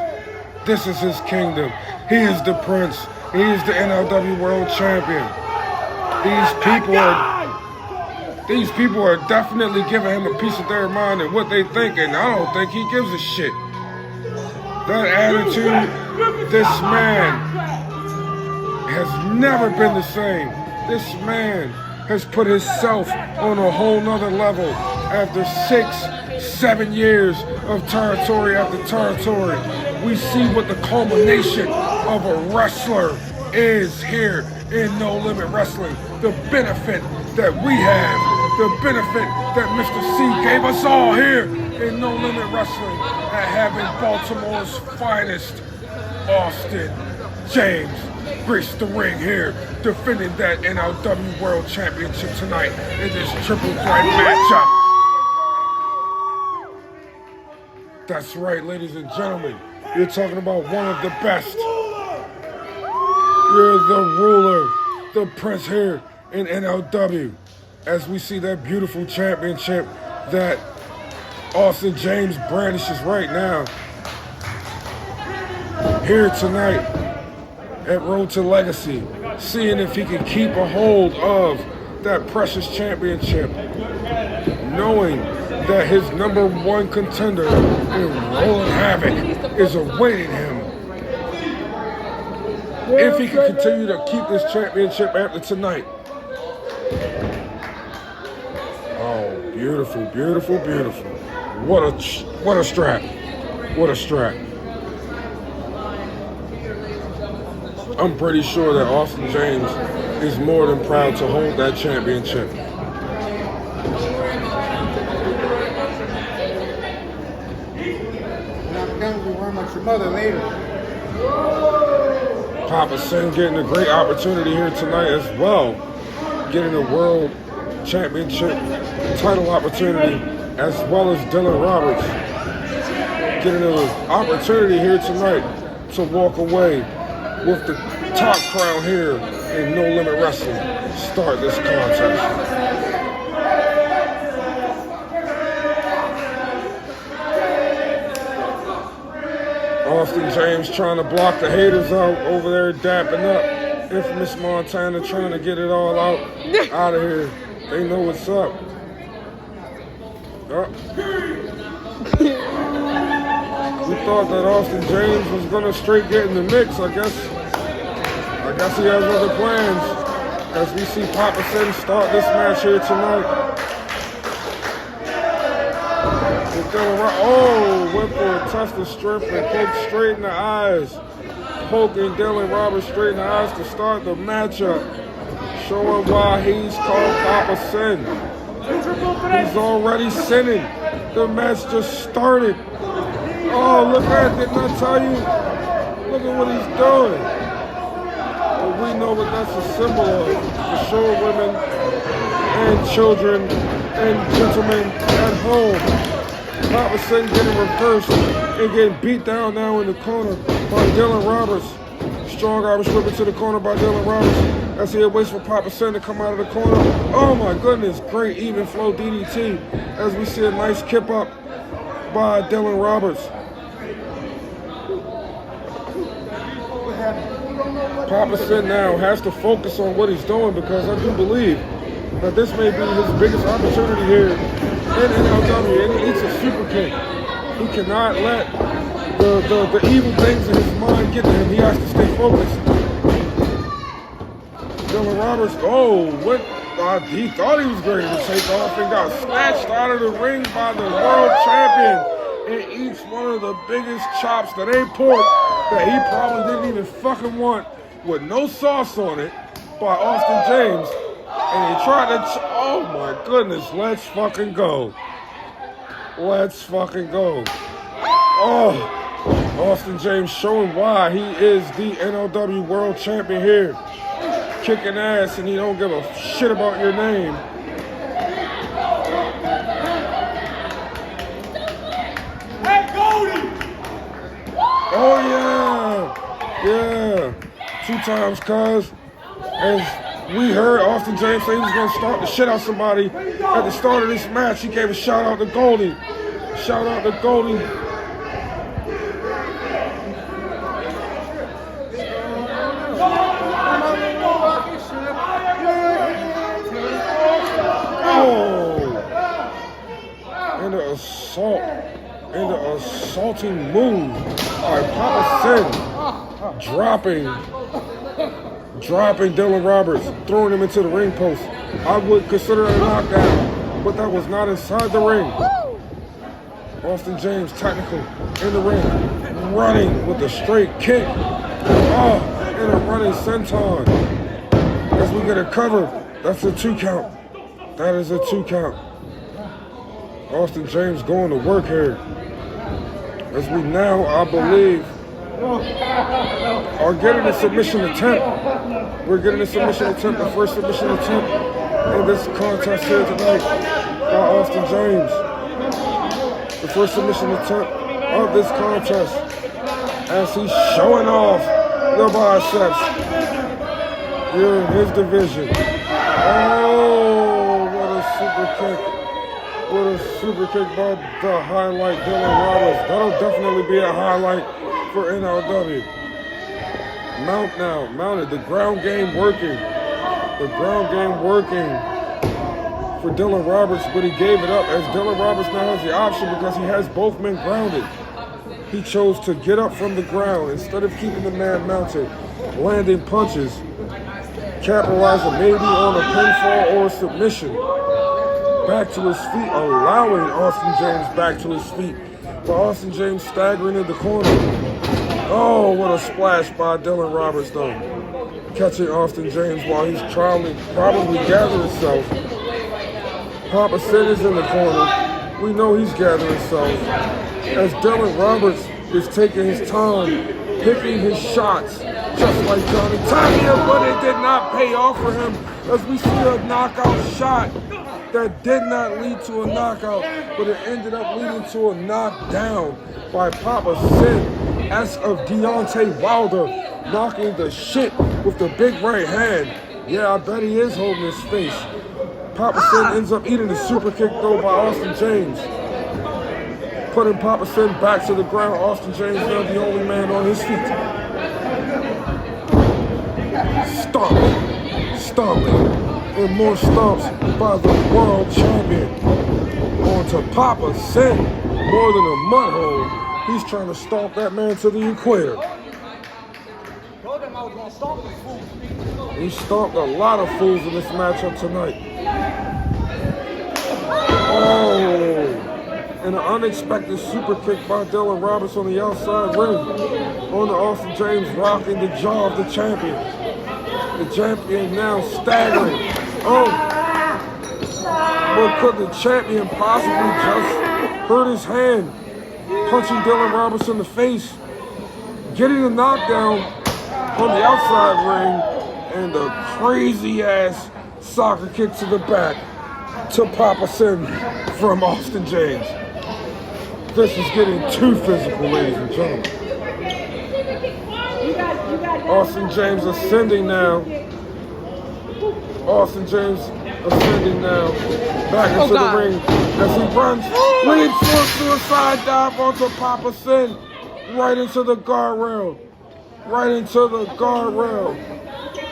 Speaker 3: this is his kingdom. He is the prince. He is the NLW World Champion. These people are definitely giving him a piece of their mind and what they think, and I don't think he gives a shit. That attitude, this man has never been the same. This man has put himself on a whole nother level after 6-7 years of territory after territory. We see what the culmination of a wrestler is here in No Limit Wrestling. The benefit that we have, the benefit that Mr. C gave us all here in No Limit Wrestling, at having Baltimore's finest, Austin James, grace the ring here, defending that NLW World Championship tonight in this triple threat matchup. That's right, ladies and gentlemen. You're talking about one of the best. You're the ruler, the prince here in NLW. As we see that beautiful championship that Austin James brandishes right now. Here tonight at Road to Legacy, seeing if he can keep a hold of that precious championship, knowing that his #1 contender in Rolling Havoc is awaiting him. If he can continue to keep this championship after tonight. Oh, beautiful, beautiful, beautiful. What a strap. What a strap. I'm pretty sure that Austin James is more than proud to hold that championship.
Speaker 5: Your mother later.
Speaker 3: Papa Sen getting a great opportunity here tonight as well. Getting a world championship title opportunity as well as Dylan Roberts. Getting an opportunity here tonight to walk away with the top crown here in No Limit Wrestling. Start this contest. Austin James trying to block the haters out over there, dapping up. Infamous Montana trying to get it all out of here. They know what's up. We thought that Austin James was gonna straight get in the mix. I guess he has other plans. As we see Papa Sen start this match here tonight. Oh, went for a test of strength and poked straight in the eyes. Poking Dylan Roberts straight in the eyes to start the matchup. Showing why he's called Papa Sen. He's already sinning. The match just started. Oh, look at it, didn't I tell you? Look at what he's doing. But we know what that's a symbol of. To show women and children and gentlemen at home. Papa Sen getting reversed and getting beat down now in the corner by Dylan Roberts. Strong Irish whip into the corner by Dylan Roberts as he waits for Papa Sen to come out of the corner. Oh my goodness, great even flow DDT as we see a nice kip up by Dylan Roberts. Papa Sen now has to focus on what he's doing because I do believe that this may be his biggest opportunity here in NLW, and he's a super kick. He cannot let the evil things in his mind get to him. He has to stay focused. Dylan Roberts, he thought he was ready to take off and got snatched out of the ring by the world champion. And eats one of the biggest chops that ain't pork that he probably didn't even fucking want with no sauce on it by Austin James. And he tried to, oh my goodness, let's fucking go. Let's fucking go. Oh, Austin James showing why he is the NLW World Champion here. Kicking ass and he don't give a shit about your name. Oh yeah, 2 times cuz. As We heard Austin James say he was going to start the shit out somebody at the start of this match. He gave a shout out to Goldie. Shout out to Goldie. And the assault, and the assaulting move by Papa Sin, dropping Dylan Roberts, throwing him into the ring post. I would consider it a knockdown, but that was not inside the ring. Austin James technical in the ring, running with a straight kick. And a running senton. As we get a cover, that's a 2 count. That is a 2 count. Austin James going to work here. As we now, I believe, are getting a submission attempt. We're getting a submission attempt, the first submission attempt in this contest here tonight by Austin James. The first submission attempt of this contest as he's showing off the biceps here in his division. Oh, what a super kick. What a super kick by the highlight, Dylan Roberts. That'll definitely be a highlight for NLW. Mounted. The ground game working. The ground game working for Dylan Roberts, but he gave it up as Dylan Roberts now has the option because he has both men grounded. He chose to get up from the ground instead of keeping the man mounted, landing punches, capitalizing maybe on a pinfall or a submission. Back to his feet, allowing Austin James back to his feet. But Austin James staggering in the corner. Oh, what a splash by Dylan Roberts though. Catching Austin James while he's probably gathering himself. Papa Sin is in the corner. We know he's gathering himself. As Dylan Roberts is taking his time, picking his shots, just like Johnny Tanya, but it did not pay off for him as we see a knockout shot that did not lead to a knockout, but it ended up leading to a knockdown by Papa Sin, as of Deontay Wilder, knocking the shit with the big right hand. Yeah, I bet he is holding his face. Papa Sin ends up eating the super kick though by Austin James, putting Papa Sin back to the ground. Austin James now the only man on his feet. Stomping, and more stomps by the world champion. On to Papa Sin, more than a mud hole. He's trying to stomp that man to the equator. He stomped a lot of fools in this matchup tonight. Oh, and an unexpected super kick by Dylan Roberts on the outside ring. On to Austin James, rocking the jaw of the champion. The champion now staggering. Oh, but could the champion possibly just hurt his hand, punching Dylan Roberts in the face, getting a knockdown on the outside ring, and a crazy ass soccer kick to the back to Papa Sin from Austin James. This is getting too physical, ladies and gentlemen. Austin James ascending now. Austin James ascending now. Back into the ring as he runs. Leaps for a suicide dive onto Papa Sin. Right into the guardrail. Right into the guardrail.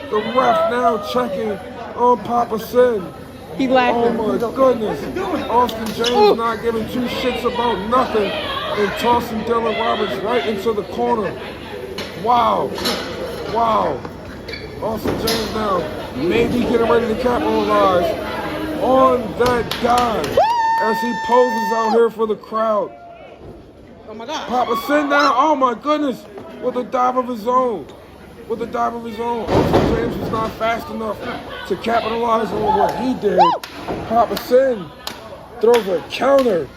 Speaker 3: The ref now checking on Papa Sin.
Speaker 6: He laughing.
Speaker 3: Oh my goodness. Austin James not giving two shits about nothing and tossing Dylan Roberts right into the corner. Wow. Austin James now maybe getting ready to capitalize on that dive as he poses out here for the crowd.
Speaker 6: Oh my God.
Speaker 3: Papa Sin now, oh my goodness, with a dive of his own. Austin James was not fast enough to capitalize on what he did. Papa Sin throws a counter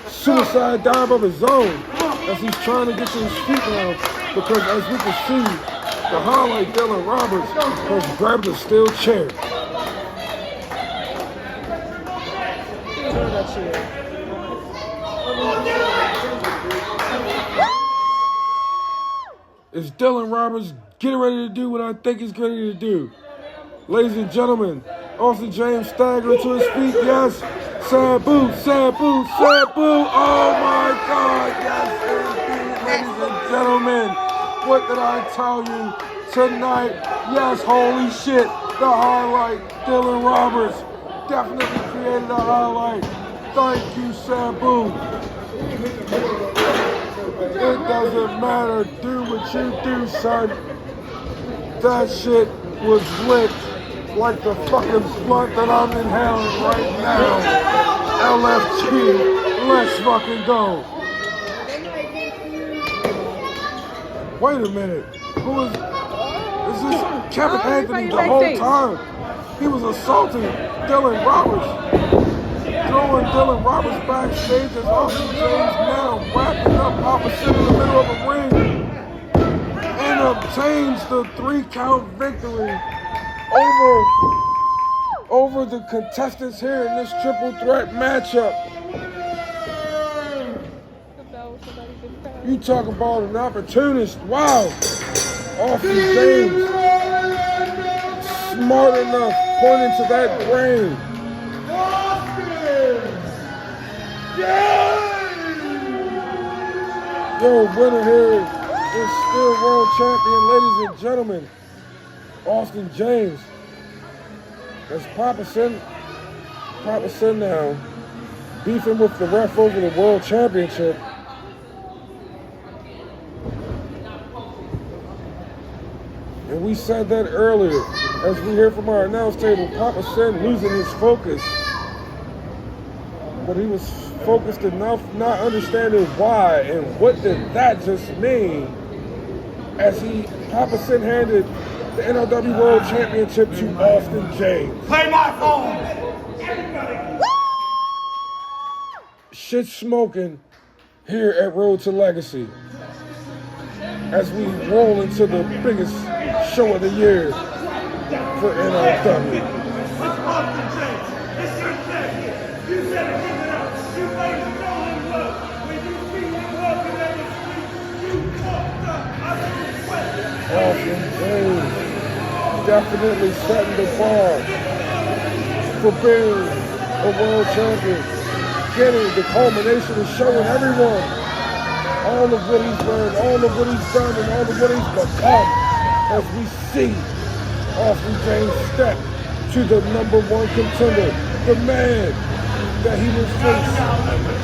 Speaker 3: suicide dive of his own as he's trying to get to his feet now, because as we can see, the highlight Dylan Roberts has grabbed a steel chair. Is Dylan Roberts getting ready to do what I think he's ready to do? Ladies and gentlemen, Austin James staggering to his feet. Yes. Sabu, Sabu, Sabu. Oh my God. Yes, indeed, ladies and gentlemen. What did I tell you tonight? Yes, holy shit. The highlight. Dylan Roberts definitely created a highlight. Thank you, Sabu. It doesn't matter. Do what you do, son. That shit was lit like the fucking blunt that I'm inhaling right now. LFG, let's fucking go. Wait a minute. Who is this? Kevin Anthony the whole time. He was assaulting Dylan Roberts. Throwing Dylan Roberts backstage as Austin James now wrapping up opposite in the middle of the ring and obtains the 3-count victory over the contestants here in this triple threat matchup. You talk about an opportunist. Wow. Austin James. Smart enough pointing to that brain. Yo, winner here is still world champion, ladies and gentlemen. Austin James. That's Papa Sin now, beefing with the ref over the world championship. And we said that earlier, as we hear from our announce table, Papa Sin losing his focus. But he was focused enough not understanding why and what did that just mean as Papa Sin handed the NLW World Championship to Austin James.
Speaker 5: Play my phone!
Speaker 3: Shit smoking here at Road to Legacy as we roll into the biggest show of the year for NLW. Austin James definitely setting the bar for being a world champion. Getting the culmination of showing everyone all of what he's learned, all of what he's done, and all of what he's become as we see Austin James step to the #1 contender, the man that he will face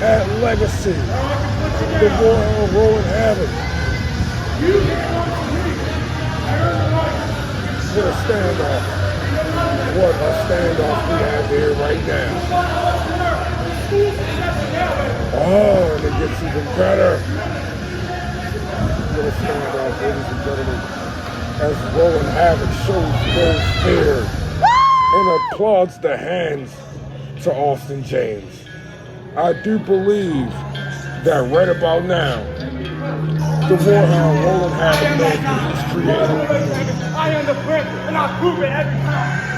Speaker 3: at Legacy, the Royal Rolling Havoc. What a standoff. What a standoff we have here right now. Oh, and it gets even better. What a standoff, ladies and gentlemen, as Rolling Havoc shows no fear and applauds the hands to Austin James. I do believe that right about now, the Warhound Rolling Havoc knows what he's created.
Speaker 7: I am the prince, and I'll prove it every time.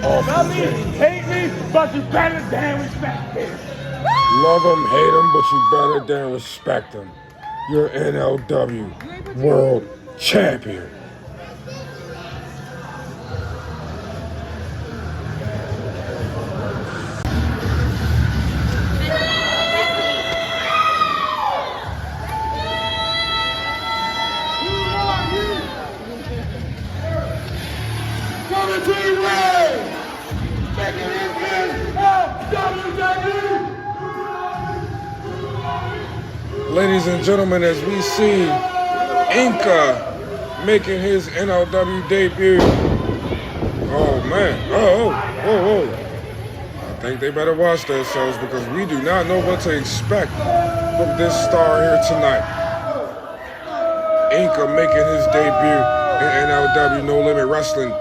Speaker 3: Austin James.
Speaker 7: Hate me, but you better damn respect me.
Speaker 3: Love him, hate him, but you better than respect him. You're NLW World Champion. Ladies and gentlemen, as we see Inca making his NLW debut. Oh man, whoa. I think they better watch themselves because we do not know what to expect from this star here tonight. Inca making his debut in NLW No Limit Wrestling.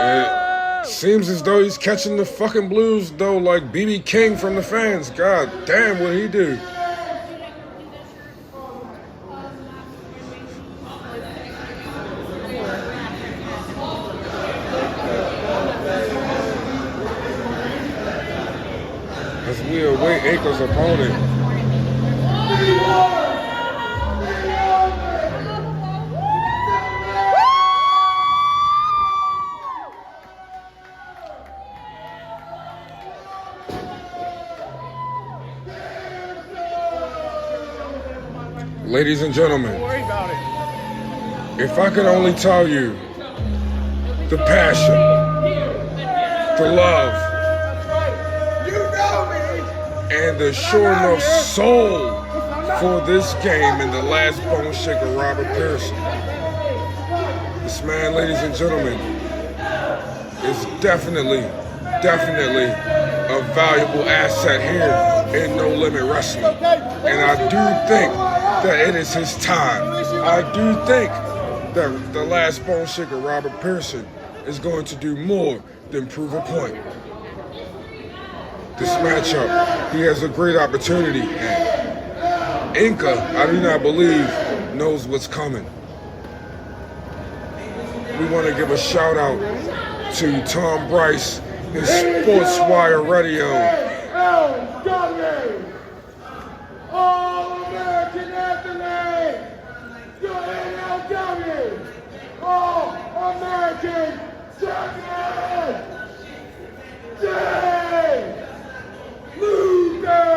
Speaker 3: It seems as though he's catching the fucking blues though, like BB King from the fans. God damn, what he do? As we await Inca's opponent. Ladies and gentlemen,
Speaker 2: Don't worry about it.
Speaker 3: if I could only tell you the passion, the love,
Speaker 2: You know me.
Speaker 3: and the sure enough soul for this game in the last bone shaker, Robert Pearson. This man, ladies and gentlemen, is definitely a valuable asset here in No Limit Wrestling. And I do think that it is his time. I do think that the last bone shaker, Robert Pearson, is going to do more than prove a point. This matchup, he has a great opportunity, and Inca, I do not believe, knows what's coming. We want to give a shout out to Tom Bryce and SportsWire Radio.
Speaker 2: LW, All-American Athlete, your NLW, All-American Champion, Jay Luther.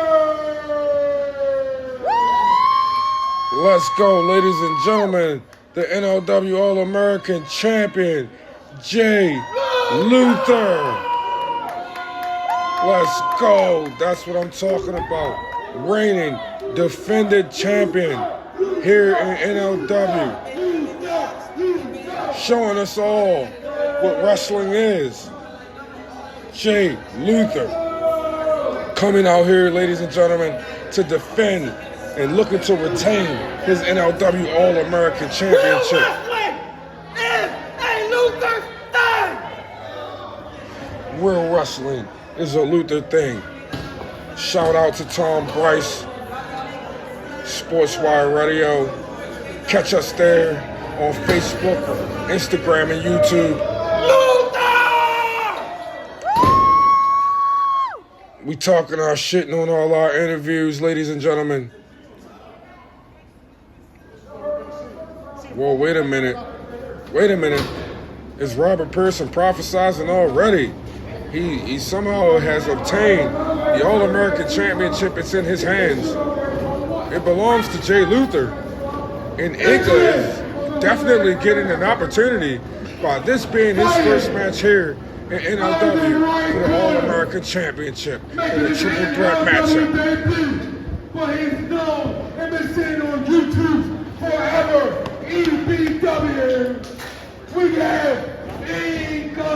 Speaker 3: Let's go, ladies and gentlemen. The NLW All-American Champion, Jay Luther. Let's go. That's what I'm talking about. Reigning, defended champion here in NLW. Showing us all what wrestling is. Jay Luther coming out here, ladies and gentlemen, to defend and looking to retain his NLW All-American Championship. Real wrestling is a Luther thing. Shout out to Tom Bryce, SportsWire Radio. Catch us there on Facebook, Instagram, and YouTube. We talking our shit on all our interviews, ladies and gentlemen. Whoa, wait a minute. Is Robert Pearson prophesizing already? He somehow has obtained the All-American Championship. It's in his hands. It belongs to Jay Luther. And Inca is definitely getting an opportunity by this being his first match here in NLW for the All-American Championship in a triple threat matchup.
Speaker 2: But he's known and been seen on YouTube forever. EBW. We have Inca.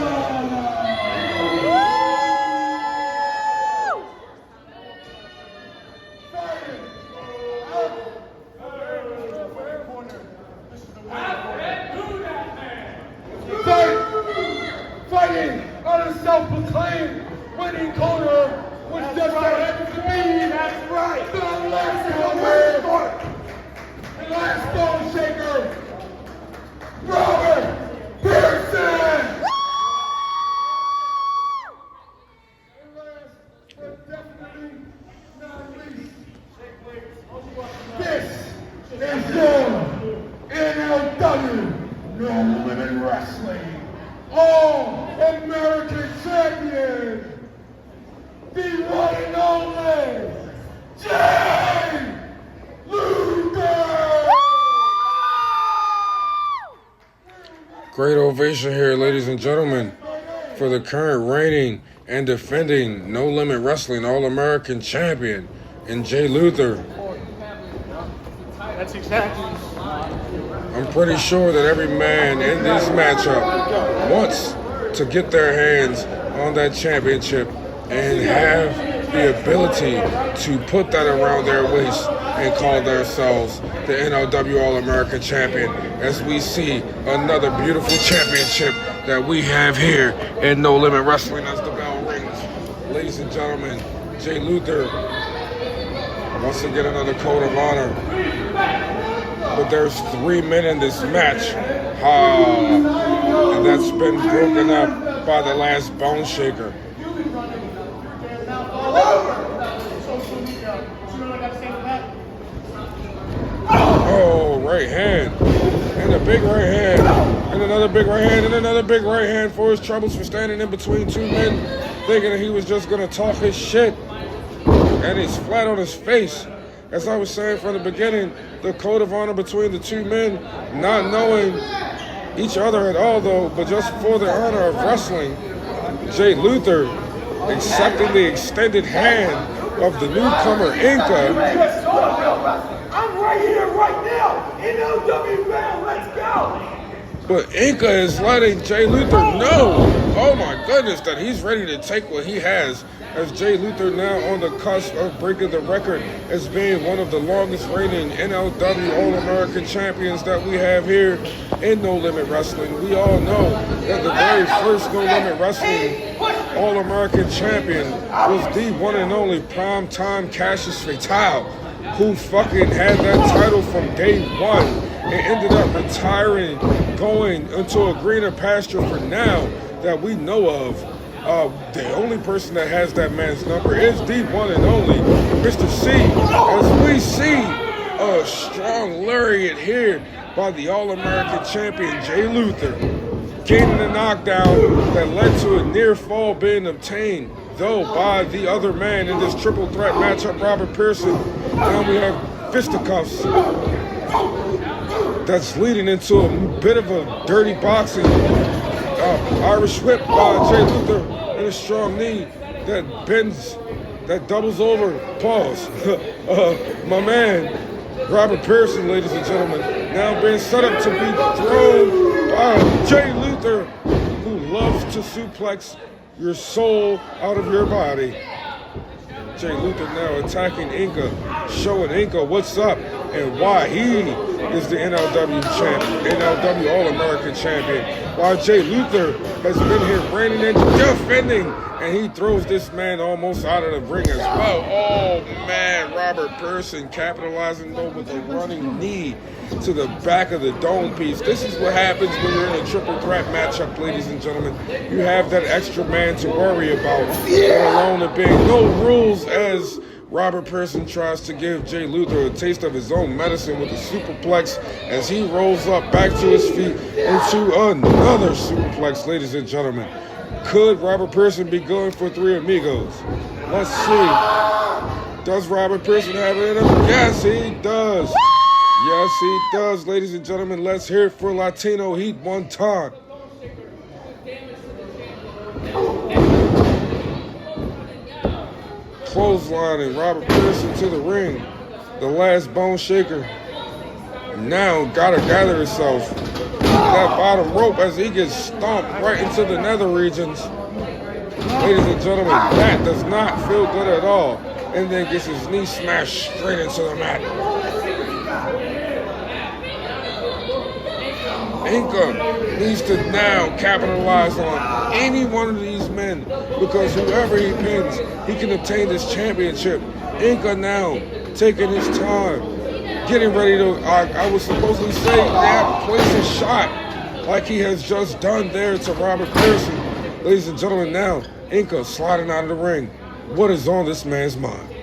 Speaker 2: Fighting on a self-proclaimed winning corner, which just so happens to be that's right. The last bone shaker, Robert Pearson. And last but definitely not least, this is your NLW No Limit Wrestling All-American Champion, the one and only Jay Luther!
Speaker 3: Great ovation here, ladies and gentlemen, for the current reigning and defending No Limit Wrestling All-American Champion in Jay Luther.
Speaker 7: That's exactly.
Speaker 3: I'm pretty sure that every man in this matchup wants to get their hands on that championship and have the ability to put that around their waist and call themselves the NLW All-American Champion, as we see another beautiful championship that we have here in No Limit Wrestling as the bell rings. Ladies and gentlemen, Jay Luther wants to get another code of honor. But there's 3 men in this match. And that's been broken up by the last bone shaker. Oh, right hand. And a big right hand. And another big right hand. And another big right hand for his troubles for standing in between two men, thinking that he was just going to talk his shit. And he's flat on his face. as I was saying from the beginning, the code of honor between the two men, not knowing each other at all though, but just for the honor of wrestling, Jay Luther accepting the extended hand of the newcomer Inca.
Speaker 5: I'm right here, right now. NLW man, let's go.
Speaker 3: But Inca is letting Jay Luther know, oh my goodness, that he's ready to take what he has. As Jay Luther now on the cusp of breaking the record as being one of the longest reigning NLW All-American champions that we have here in No Limit Wrestling. We all know that the very first No Limit Wrestling All-American champion was the one and only Primetime Cassius Fatal, who fucking had that title from day one and ended up retiring, going into a greener pasture for now that we know of. The only person that has that man's number is the one and only Mr. C. As we see a strong lariat here by the All-American champion Jay Luther, gaining a knockdown that led to a near fall being obtained, though, by the other man in this triple threat matchup, Robert Pearson. Now we have fisticuffs that's leading into a bit of a dirty boxing Irish whip by Jay Luther and a strong knee that bends, that doubles over. Pause. My man, Robert Pearson, ladies and gentlemen, now being set up to be thrown by Jay Luther, who loves to suplex your soul out of your body. Jay Luther now attacking Inca, showing Inca what's up and why he is the NLW champion, NLW All-American champion. While Jay Luther has been here reigning and defending, and he throws this man almost out of the ring as well. Oh man, Robert Pearson capitalizing though with a running knee to the back of the dome piece. This is what happens when you're in a triple threat matchup, ladies and gentlemen. You have that extra man to worry about, let alone there being no rules, as Robert Pearson tries to give Jay Luther a taste of his own medicine with a superplex as he rolls up back to his feet into another superplex, ladies and gentlemen. Could Robert Pearson be going for three amigos? Let's see. Does Robert Pearson have it in him? Yes, he does. Yes, he does, ladies and gentlemen. Let's hear it for Latino Heat one time. Clotheslining Robert Pearson to the ring. The last bone shaker. Now gotta gather himself. That bottom rope as he gets stomped right into the nether regions. Ladies and gentlemen, that does not feel good at all. And then gets his knee smashed straight into the mat. Inca needs to now capitalize on any one of these men, because whoever he pins, he can obtain this championship. Inca now taking his time, getting ready to, I was supposedly say, now place a shot like he has just done there to Robert Pearson. Ladies and gentlemen, now Inca sliding out of the ring. What is on this man's mind?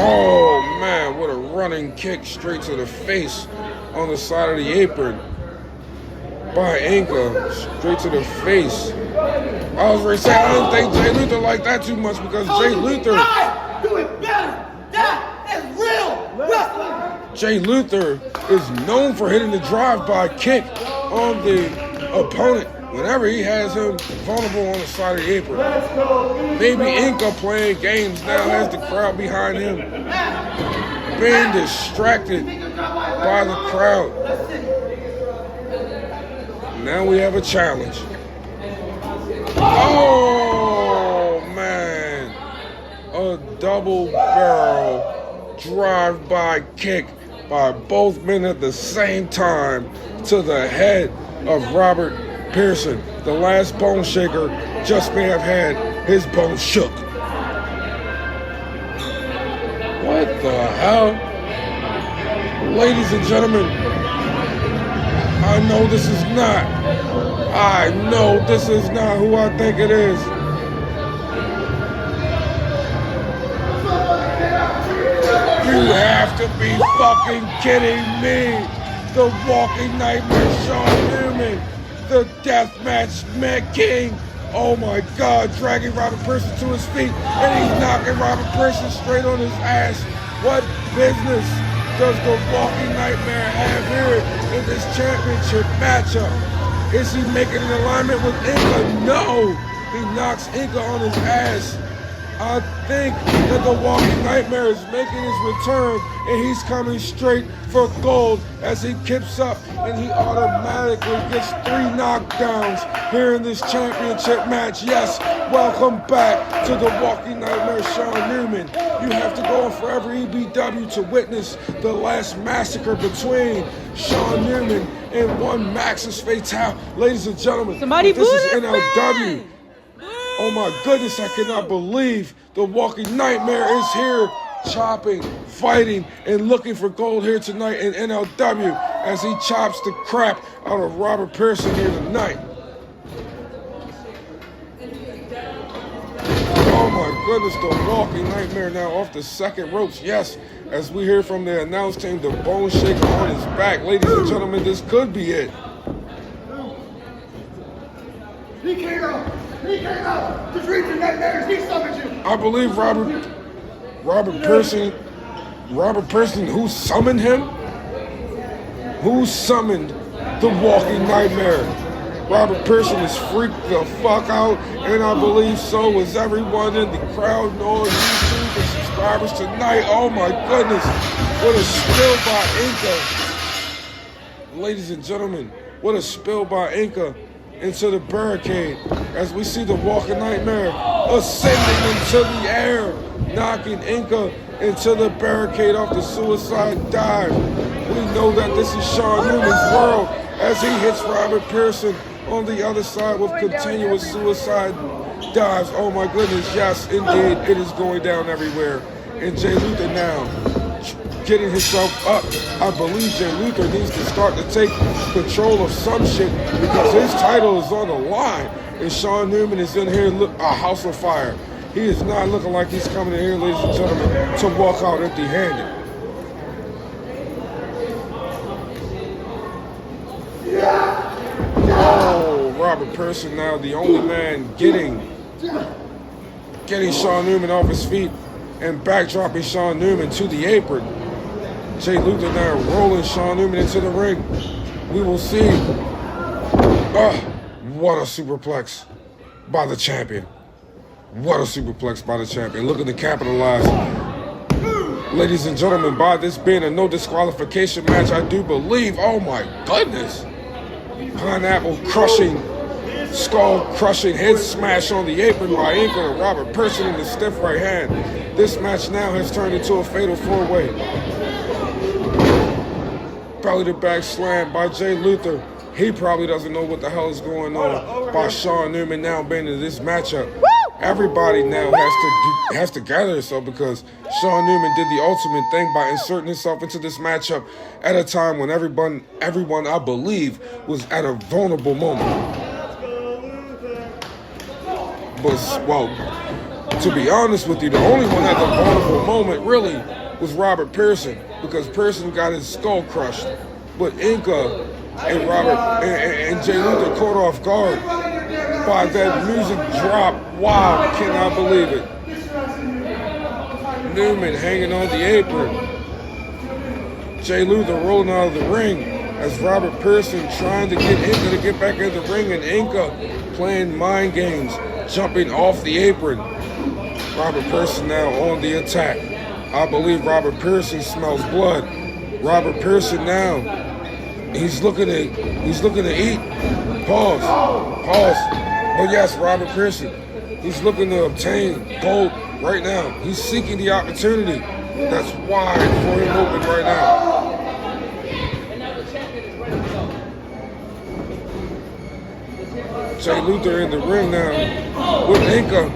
Speaker 3: Oh man, what a running kick straight to the face on the side of the apron by Inca, straight to the face. I was ready to say, I didn't think Jay Luther liked that too much, because Jay Luther
Speaker 5: Do it better. That is real wrestling.
Speaker 3: Jay Luther is known for hitting the drive-by kick on the opponent whenever he has him vulnerable on the side of the apron. Maybe Inca playing games now has the crowd behind him, being distracted by the crowd. Now we have a challenge. Oh man, a double barrel drive-by kick by both men at the same time to the head of Robert Pearson. The last bone shaker just may have had his bones shook. What the hell? Ladies and gentlemen, I know this is not who I think it is. You have to be fucking kidding me. The walking nightmare, Sean Newman, the deathmatch king. Oh my God, dragging Robert Person to his feet, and he's knocking Robert Person straight on his ass. What business does the Walking Nightmare have here in this championship matchup? Is he making an alignment with Inca? No, he knocks Inca on his ass. I think that the Walking Nightmare is making his return, and he's coming straight for gold as he kips up, and he automatically gets 3 knockdowns here in this championship match. Yes, welcome back to the Walking Nightmare, Sean Newman. You have to go on Forever EBW to witness the last massacre between Sean Newman and one Maxis Fatal. Ladies and gentlemen,
Speaker 6: Somebody
Speaker 3: this is
Speaker 6: boo this
Speaker 3: NLW. Oh my goodness, I cannot believe the Walking Nightmare is here, chopping, fighting, and looking for gold here tonight in NLW as he chops the crap out of Robert Pearson here tonight. Oh my goodness, the Walking Nightmare now off the second ropes. Yes, as we hear from the announce team, the bone shaker on his back. Ladies and gentlemen, this could be it.
Speaker 5: He came out. He came out. The dreams and nightmares. He summoned you.
Speaker 3: I believe Robert Person, who summoned him? Who summoned the Walking Nightmare? Robert Person is freaked the fuck out, and I believe so was everyone in the crowd and all YouTube and subscribers tonight. Oh my goodness, what a spill by Inca. Ladies and gentlemen, what a spill by Inca into the barricade as we see the Walking Nightmare ascending into the air, knocking Inca into the barricade off the suicide dive. We know that this is Sean Newman's world as he hits Robert Pearson on the other side with continuous suicide dives. Oh my goodness, yes indeed, it is going down everywhere. And Jay Luther now getting himself up. I believe Jay Luther needs to start to take control of some shit because his title is on the line. And Sean Newman is in here a house of fire. He is not looking like he's coming in here, ladies and gentlemen, to walk out empty-handed. Oh, Robert Pearson now the only man getting Sean Newman off his feet and backdropping Sean Newman to the apron. Jay Luther now rolling Sean Newman into the ring. We will see. What a superplex by the champion. What a superplex by the champion. Looking to capitalize. Ladies and gentlemen, by this being a no disqualification match, I do believe, oh my goodness. Pineapple crushing, skull crushing, head smash on the apron by Inca and Robert Pearson in the stiff right hand. This match now has turned into a fatal 4-way. Belly to back slam by Jay Luther. He probably doesn't know what the hell is going on by Sean Newman now being in this matchup. Everybody now has to gather itself because Sean Newman did the ultimate thing by inserting himself into this matchup at a time when everyone I believe was at a vulnerable moment. But, well, to be honest with you, the only one at the vulnerable moment really was Robert Pearson because Pearson got his skull crushed. But Inca and Robert and Jay Luther caught off guard by that music drop. Wow, cannot believe it. Newman hanging on the apron. Jay Luther rolling out of the ring as Robert Pearson trying to get Inca to get back in the ring, and Inca playing mind games, jumping off the apron. Robert Pearson now on the attack. I believe Robert Pearson smells blood. Robert Pearson now, he's looking to eat. Pause. But yes, Robert Pearson, he's looking to obtain gold right now. He's seeking the opportunity that's wide for him open right now. Jay Luther in the ring now with Inca.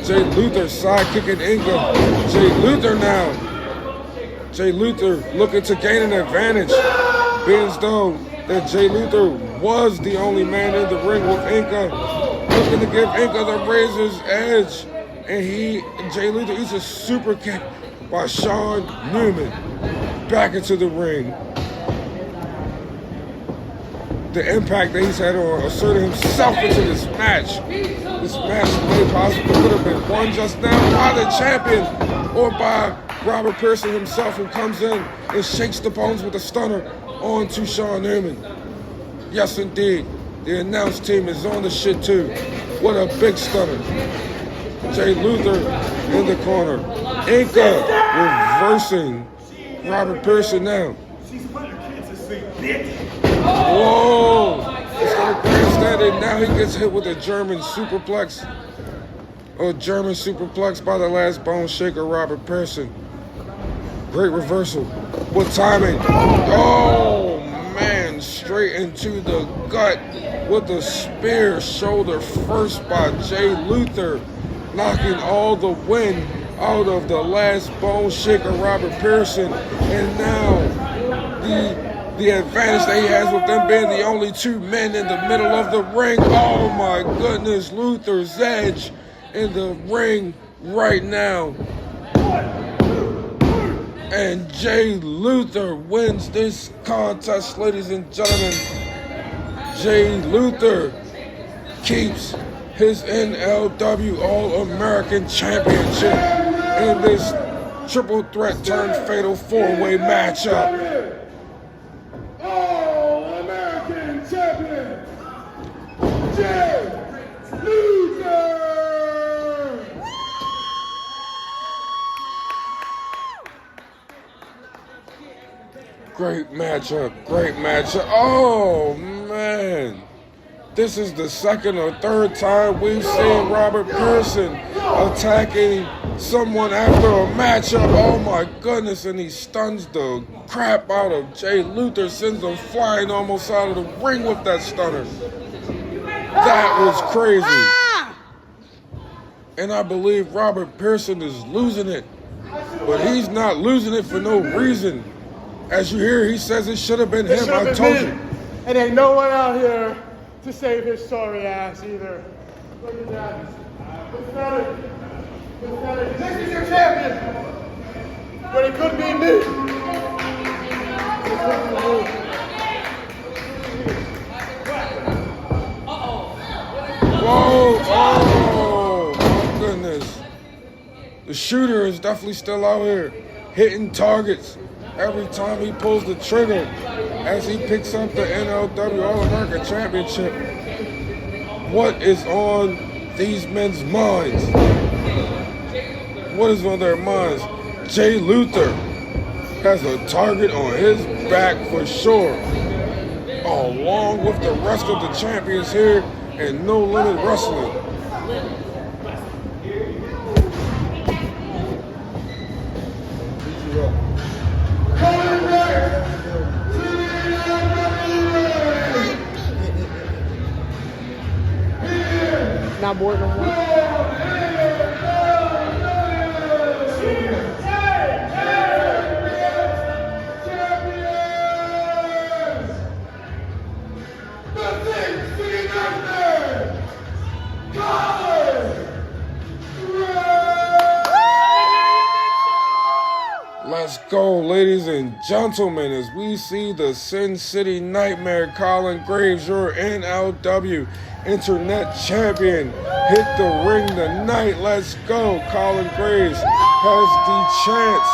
Speaker 3: Jay Luther side kicking Inca. Jay Luther now. Jay Luther looking to gain an advantage. Being as though that Jay Luther was the only man in the ring with Inca. Looking to give Inca the razor's edge. And Jay Luther eats a super kick by Sean Newman. Back into the ring. the impact that he's had on asserting himself into this match. This match may possibly could have been won just now by the champion or by Robert Pearson himself, who comes in and shakes the bones with a stunner on to Sean Newman. Yes, indeed. The announce team is on the shit too. What a big stunner. Jay Luther in the corner. Inca reversing Robert Pearson now.
Speaker 5: She's putting her kids to sleep, bitch.
Speaker 3: Whoa! It's got a grandstand, and now he gets hit with a German superplex. A German superplex by the last bone shaker, Robert Pearson. Great reversal. What timing? Oh, man. Straight into the gut with a spear, shoulder first by Jay Luther, knocking all the wind out of the last bone shaker, Robert Pearson. And now the advantage that he has with them being the only two men in the middle of the ring. Oh my goodness, Luther's edge in the ring right now. And Jay Luther wins this contest, ladies and gentlemen. Jay Luther keeps his NLW All-American Championship in this triple threat turned fatal four-way matchup.
Speaker 2: All-American champion, Jay Luther!
Speaker 3: Great matchup, great matchup. Oh, man. This is the second or third time we've seen Robert Pearson attacking someone after a matchup. Oh, my goodness. And he stuns the crap out of Jay Luther, sends him flying almost out of the ring with that stunner. That was crazy. And I believe Robert Pearson is losing it. But he's not losing it for no reason. As you hear, he says it should have been him. I told you.
Speaker 2: And ain't no one out here to save his sorry ass either. Look at that. Pathetic. Pathetic. This is your champion. But it could be me. It could be me.
Speaker 3: Whoa, oh, my goodness. The shooter is definitely still out here hitting targets every time he pulls the trigger as he picks up the NLW All-American Championship. What is on these men's minds? What is on their minds? Jay Luther has a target on his back for sure, along with the rest of the champions here in No Limit Wrestling.
Speaker 6: Not bored no more.
Speaker 3: Let's go, ladies and gentlemen, as we see the Sin City Nightmare, Colin Graves, your NLW Internet Champion, hit the ring tonight. Let's go. Colin Graves has the chance.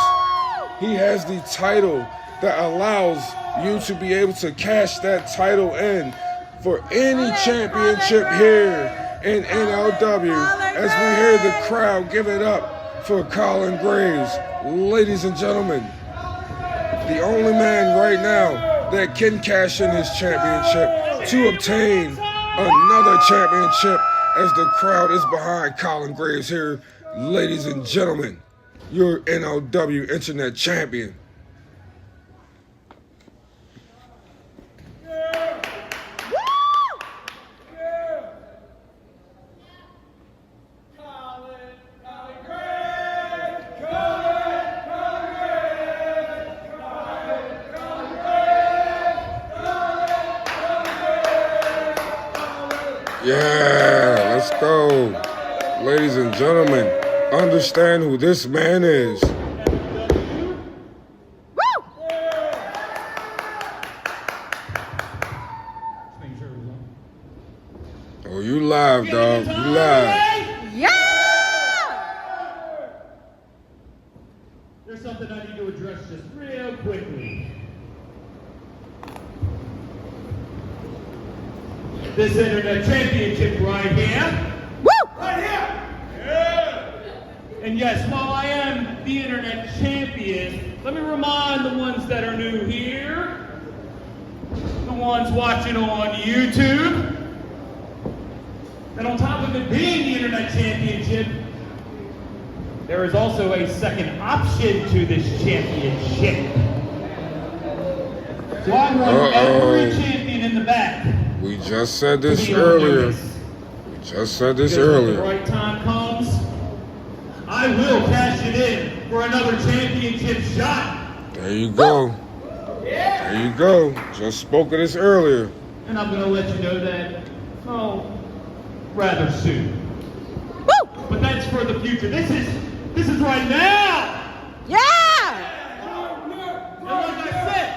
Speaker 3: He has the title that allows you to be able to cash that title in for any championship here in NLW, as we hear the crowd give it up for Colin Graves. Ladies and gentlemen, the only man right now that can cash in his championship to obtain another championship, as the crowd is behind Colin Graves here. Ladies and gentlemen, your NLW Internet Champion. Yeah, let's go. Ladies and gentlemen, understand who this man is. Oh, you live, dog. You live.
Speaker 6: Yeah!
Speaker 7: There's something I need to address just real quickly. This internet championship right here.
Speaker 6: Woo!
Speaker 7: Right here! Yeah! And yes, while I am the internet champion, let me remind the ones that are new here, the ones watching on YouTube, that on top of it being the internet championship, there is also a second option to this championship. So I want every champion in the back.
Speaker 3: We just said this earlier. We just said this earlier.
Speaker 7: When the right time comes, I will cash it in for another championship shot.
Speaker 3: There you go. There you go. Just spoke of this earlier.
Speaker 7: And I'm going to let you know that, rather soon.
Speaker 6: Woo!
Speaker 7: But that's for the future. This is right now.
Speaker 6: Yeah!
Speaker 7: And like I said,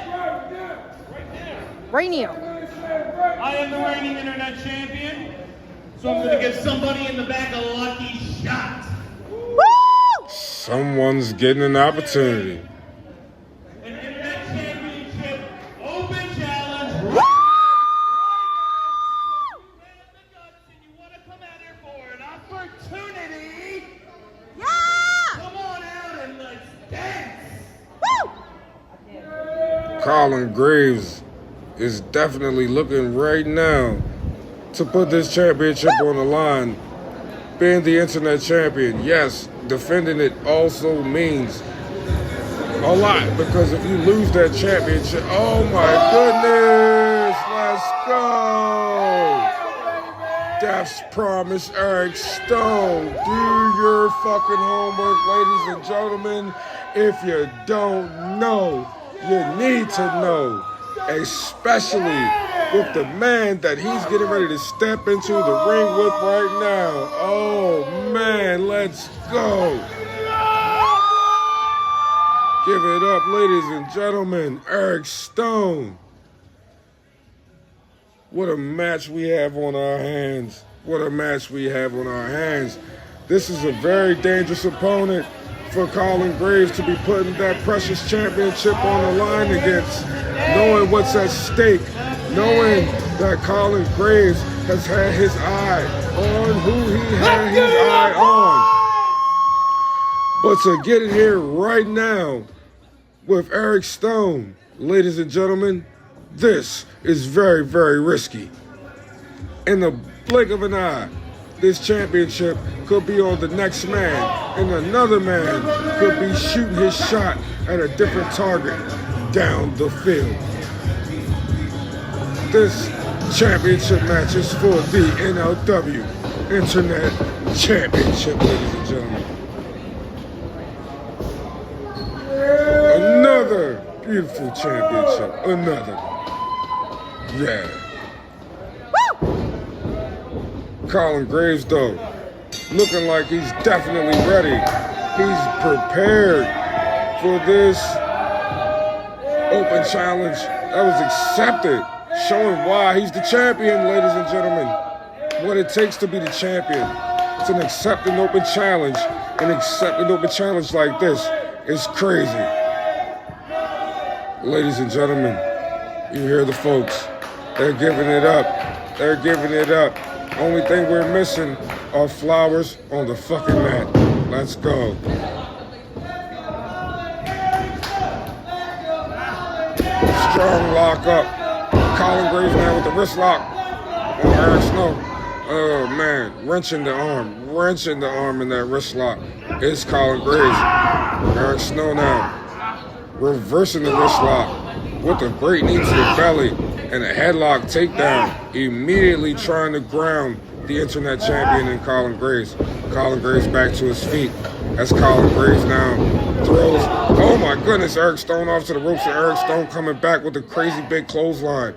Speaker 7: right now,
Speaker 6: Right now.
Speaker 7: I am the reigning internet champion. So I'm going to give somebody in the back a lucky shot.
Speaker 6: Woo!
Speaker 3: Someone's getting an opportunity.
Speaker 7: An internet championship open challenge.
Speaker 6: Woo!
Speaker 7: You want to come out here for an opportunity?
Speaker 6: Yeah!
Speaker 7: Come on out and let's dance.
Speaker 6: Woo!
Speaker 3: Colin Graves is definitely looking right now to put this championship on the line. Being the internet champion, yes, defending it also means a lot, because if you lose that championship, oh my goodness, let's go. Death's Promise, Eric Stone. Do your fucking homework, ladies and gentlemen. If you don't know, you need to know. Especially with the man that he's getting ready to step into the ring with right now. Oh man, let's go. Give it up, ladies and gentlemen, Eric Stone. What a match we have on our hands. What a match we have on our hands. This is a very dangerous opponent for Colin Graves to be putting that precious championship on the line against, knowing what's at stake, knowing that Colin Graves has had his eye on who he had his eye on. But to get it here right now with Eric Stone, ladies and gentlemen, this is very, very risky. In the blink of an eye, this championship could be on the next man, and another man could be shooting his shot at a different target down the field. This championship match is for the NLW Internet Championship, ladies and gentlemen. Another beautiful championship, another. Yeah. Colin Graves, though, looking like he's definitely ready. He's prepared for this open challenge that was accepted, showing why he's the champion, ladies and gentlemen. What it takes to be the champion. It's an accepting open challenge. An accepting open challenge like this is crazy. Ladies and gentlemen, you hear the folks. They're giving it up. They're giving it up. Only thing we're missing are flowers on the fucking mat. Let's go. Strong lock up. Colin Graves now with the wrist lock on Eric Snow. Oh man, wrenching the arm in that wrist lock. It's Colin Graves. Eric Snow now reversing the wrist lock with a great knee to the belly and a headlock takedown, immediately trying to ground the internet champion in Colin Graves. Colin Graves back to his feet as Colin Graves now throws. Oh my goodness, Eric Stone off to the ropes, and Eric Stone coming back with a crazy big clothesline.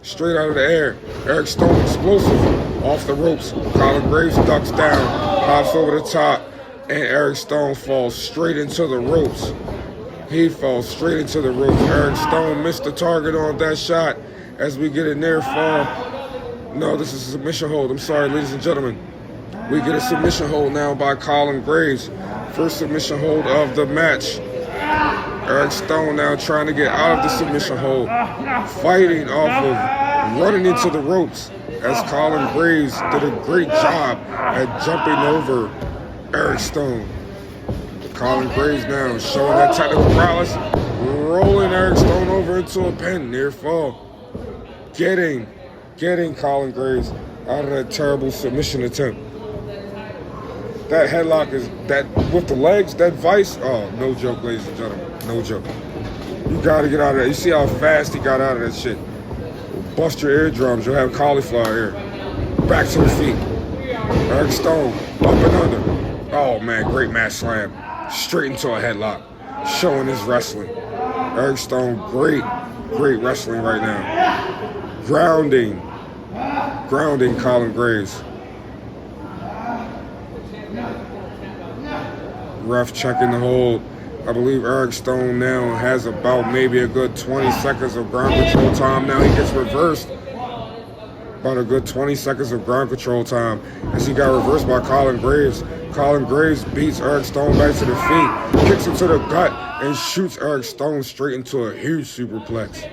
Speaker 3: Straight out of the air. Eric Stone explosive off the ropes. Colin Graves ducks down, hops over the top, and Eric Stone falls straight into the ropes. He falls straight into the ropes. Eric Stone missed the target on that shot as we get a near fall. No, this is a submission hold. I'm sorry, ladies and gentlemen. We get a submission hold now by Colin Graves. First submission hold of the match. Eric Stone now trying to get out of the submission hold. Fighting off of running into the ropes as Colin Graves did a great job at jumping over Eric Stone. Colin Graves now showing that technical prowess, rolling Eric Stone over into a pin, near fall. Getting Colin Graves out of that terrible submission attempt. That headlock is, that with the legs, that vice, oh, no joke, ladies and gentlemen, no joke. You gotta get out of that. You see how fast he got out of that shit. Bust your eardrums, you'll have cauliflower ear. Back to the feet. Eric Stone, up and under. Oh man, great match slam. Straight into a headlock, showing his wrestling. Eric Stone, great wrestling right now. Grounding Colin Graves. Ref checking the hold. I believe Eric Stone now has about maybe a good 20 seconds of ground control time. Now he gets reversed. About a good 20 seconds of ground control time as he got reversed by Colin Graves. Colin Graves beats Eric Stone back to the feet, kicks him to the gut, and shoots Eric Stone straight into a huge superplex.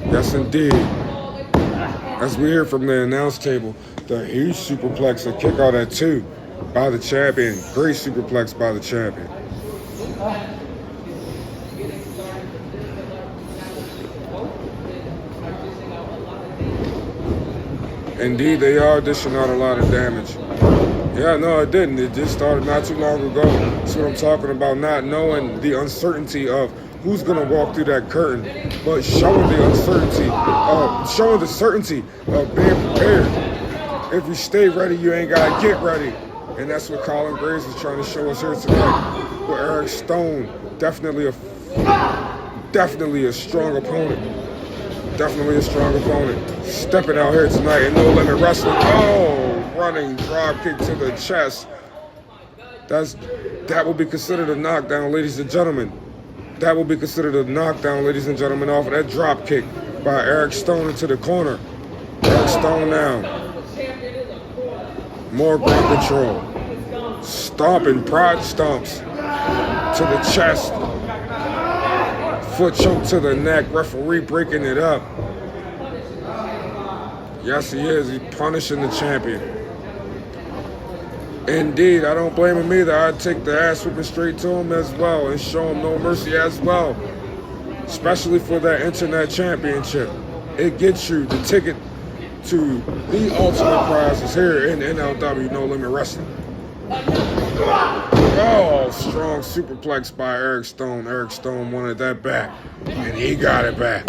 Speaker 3: Yes, indeed. As we hear from the announce table, the huge superplex, a kick out at 2 by the champion. Great superplex by the champion. Indeed, they are dishing out a lot of damage. Yeah, no, it didn't. It just started not too long ago. That's what I'm talking about, not knowing the uncertainty of who's going to walk through that curtain, but showing the uncertainty, showing the certainty of being prepared. If you stay ready, you ain't got to get ready. And that's what Colin Graves is trying to show us here tonight. With Eric Stone, definitely a strong opponent. Definitely a strong opponent. Stepping out here tonight in No Limit Wrestling. Oh, running drop kick to the chest. That will be considered a knockdown, ladies and gentlemen. That will be considered a knockdown, ladies and gentlemen, off of that drop kick by Eric Stone into the corner. Eric Stone now. More ground control. Stomping, pride stomps to the chest. Foot choke to the neck. Referee breaking it up. Yes, he is. He's punishing the champion. Indeed, I don't blame him either. I'd take the ass whipping straight to him as well and show him no mercy as well. Especially for that internet championship. It gets you the ticket to the ultimate prizes here in NLW No Limit Wrestling. Oh, strong superplex by Eric Stone. Eric Stone wanted that back, and he got it back.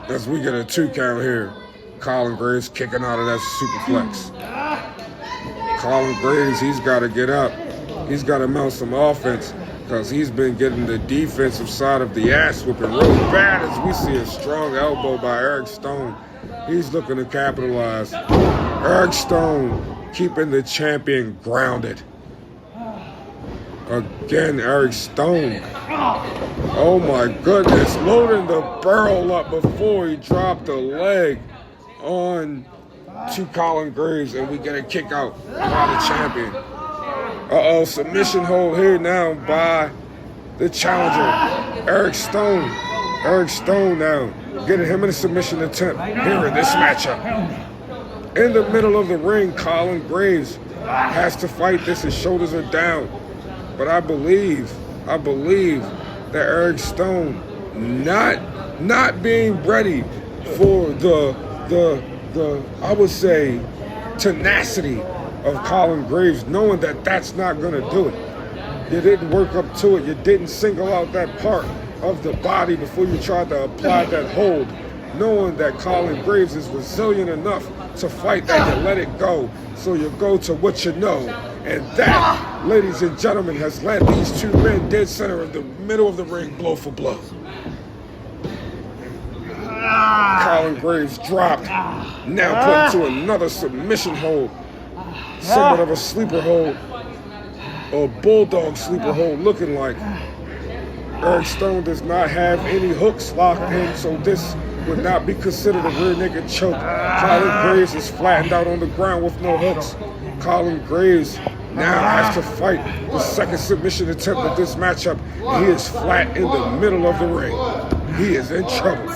Speaker 3: As we get a 2 count here. Colin Graves kicking out of that superplex. Colin Graves, he's got to get up. He's got to mount some offense because he's been getting the defensive side of the ass whipping really bad as we see a strong elbow by Eric Stone. He's looking to capitalize. Eric Stone keeping the champion grounded. Again, Eric Stone. Oh my goodness, loading the barrel up before he dropped the leg on to Colin Graves, and we get a kick out by the champion. Uh-oh, submission hold here now by the challenger, Eric Stone. Eric Stone now getting him in a submission attempt here in this matchup. In the middle of the ring, Colin Graves has to fight this. His shoulders are down. But I believe that Eric Stone not being ready for the I would say tenacity of Colin Graves, knowing that that's not going to do it. You didn't work up to it. You didn't single out that part of the body before you tried to apply that hold, knowing that Colin Graves is resilient enough to fight that. You let it go, so you go to what you know. And that, ladies and gentlemen, has led these 2 men dead center of the middle of the ring, blow for blow. Colin Graves dropped, now put into another submission hold, somewhat of a sleeper hold, a bulldog sleeper hold looking like. Eric Stone does not have any hooks locked in, so this would not be considered a rear naked choke. Colin Graves is flattened out on the ground with no hooks. Colin Graves now has to fight the second submission attempt of this matchup. He is flat in the middle of the ring. He is in trouble.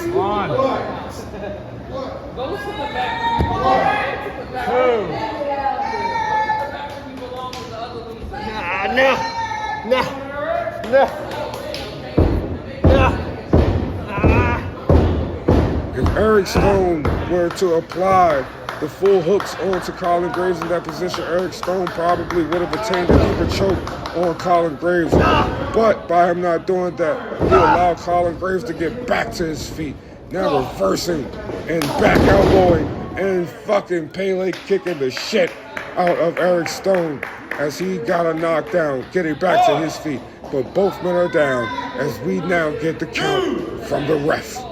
Speaker 3: If Eric Stone were to apply the full hooks onto Colin Graves in that position, Eric Stone probably would have attained a deeper choke on Colin Graves. But by him not doing that, he allowed Colin Graves to get back to his feet. Now reversing and back elbowing and fucking Pele kicking the shit out of Eric Stone as he got a knockdown, getting back to his feet. But both men are down as we now get the count from the ref.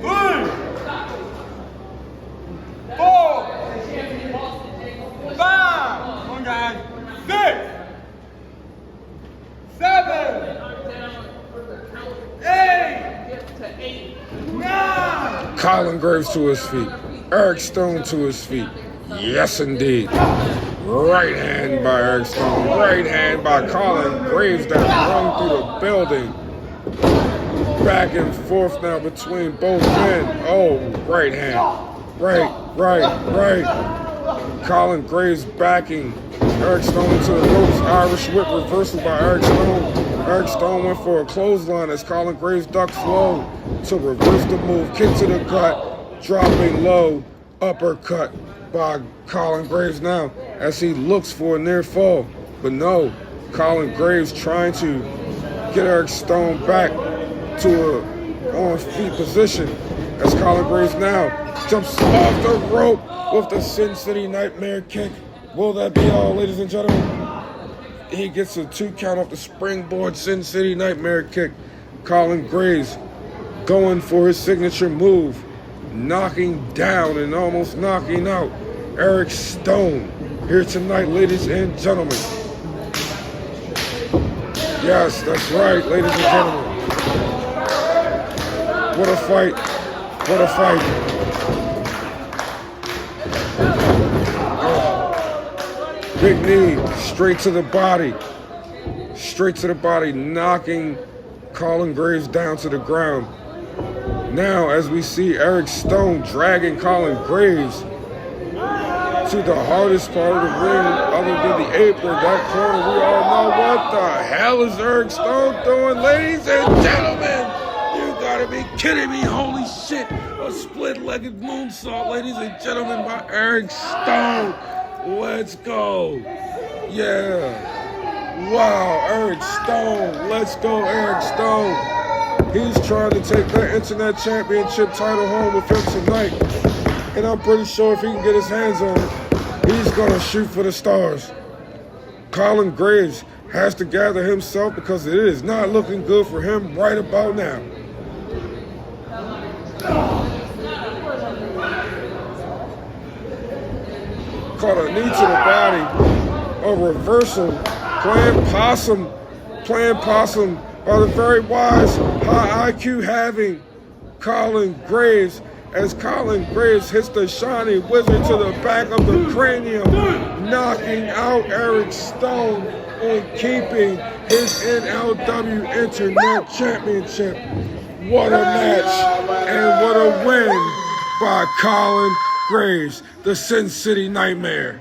Speaker 8: 3, 4, 5, 6, 7, 8, 9.
Speaker 3: Colin Graves to his feet. Eric Stone to his feet. Yes, indeed. Right hand by Eric Stone. Right hand by Colin Graves that run through the building. Back and forth now between both men. Oh, right hand. Right. Colin Graves backing Eric Stone into the ropes. Irish whip reversal by Eric Stone. Eric Stone went for a clothesline as Colin Graves ducks low to reverse the move. Kick to the gut, dropping low, uppercut by Colin Graves now as he looks for a near fall. But no, Colin Graves trying to get Eric Stone back to a on-feet position as Colin Graves now jumps off the rope with the Sin City Nightmare kick. Will that be all, ladies and gentlemen? He gets a 2 count off the springboard Sin City Nightmare kick. Colin Graves going for his signature move, knocking down and almost knocking out Eric Stone here tonight, ladies and gentlemen. Yes, that's right, ladies and gentlemen. What a fight. What a fight. Oh. Big knee, straight to the body. Straight to the body, knocking Colin Graves down to the ground. Now, as we see Eric Stone dragging Colin Graves to the hardest part of the ring, other than the apron, that corner, we all know what the hell is Eric Stone doing, ladies and gentlemen. You gotta be kidding me, holy shit. A split-legged moonsault, ladies and gentlemen, by Eric Stone. Let's go. Yeah. Wow, Eric Stone. Let's go, Eric Stone. He's trying to take that Internet Championship title home with him tonight. And I'm pretty sure if he can get his hands on it, he's going to shoot for the stars. Colin Graves has to gather himself because it is not looking good for him right about now. Caught a knee to the body, a reversal, playing possum by the very wise, high IQ having Colin Graves, as Colin Graves hits the shiny wizard to the back of the cranium, knocking out Eric Stone and keeping his NLW Internet Championship. What a match and what a win by Colin Graves, the Sin City Nightmare.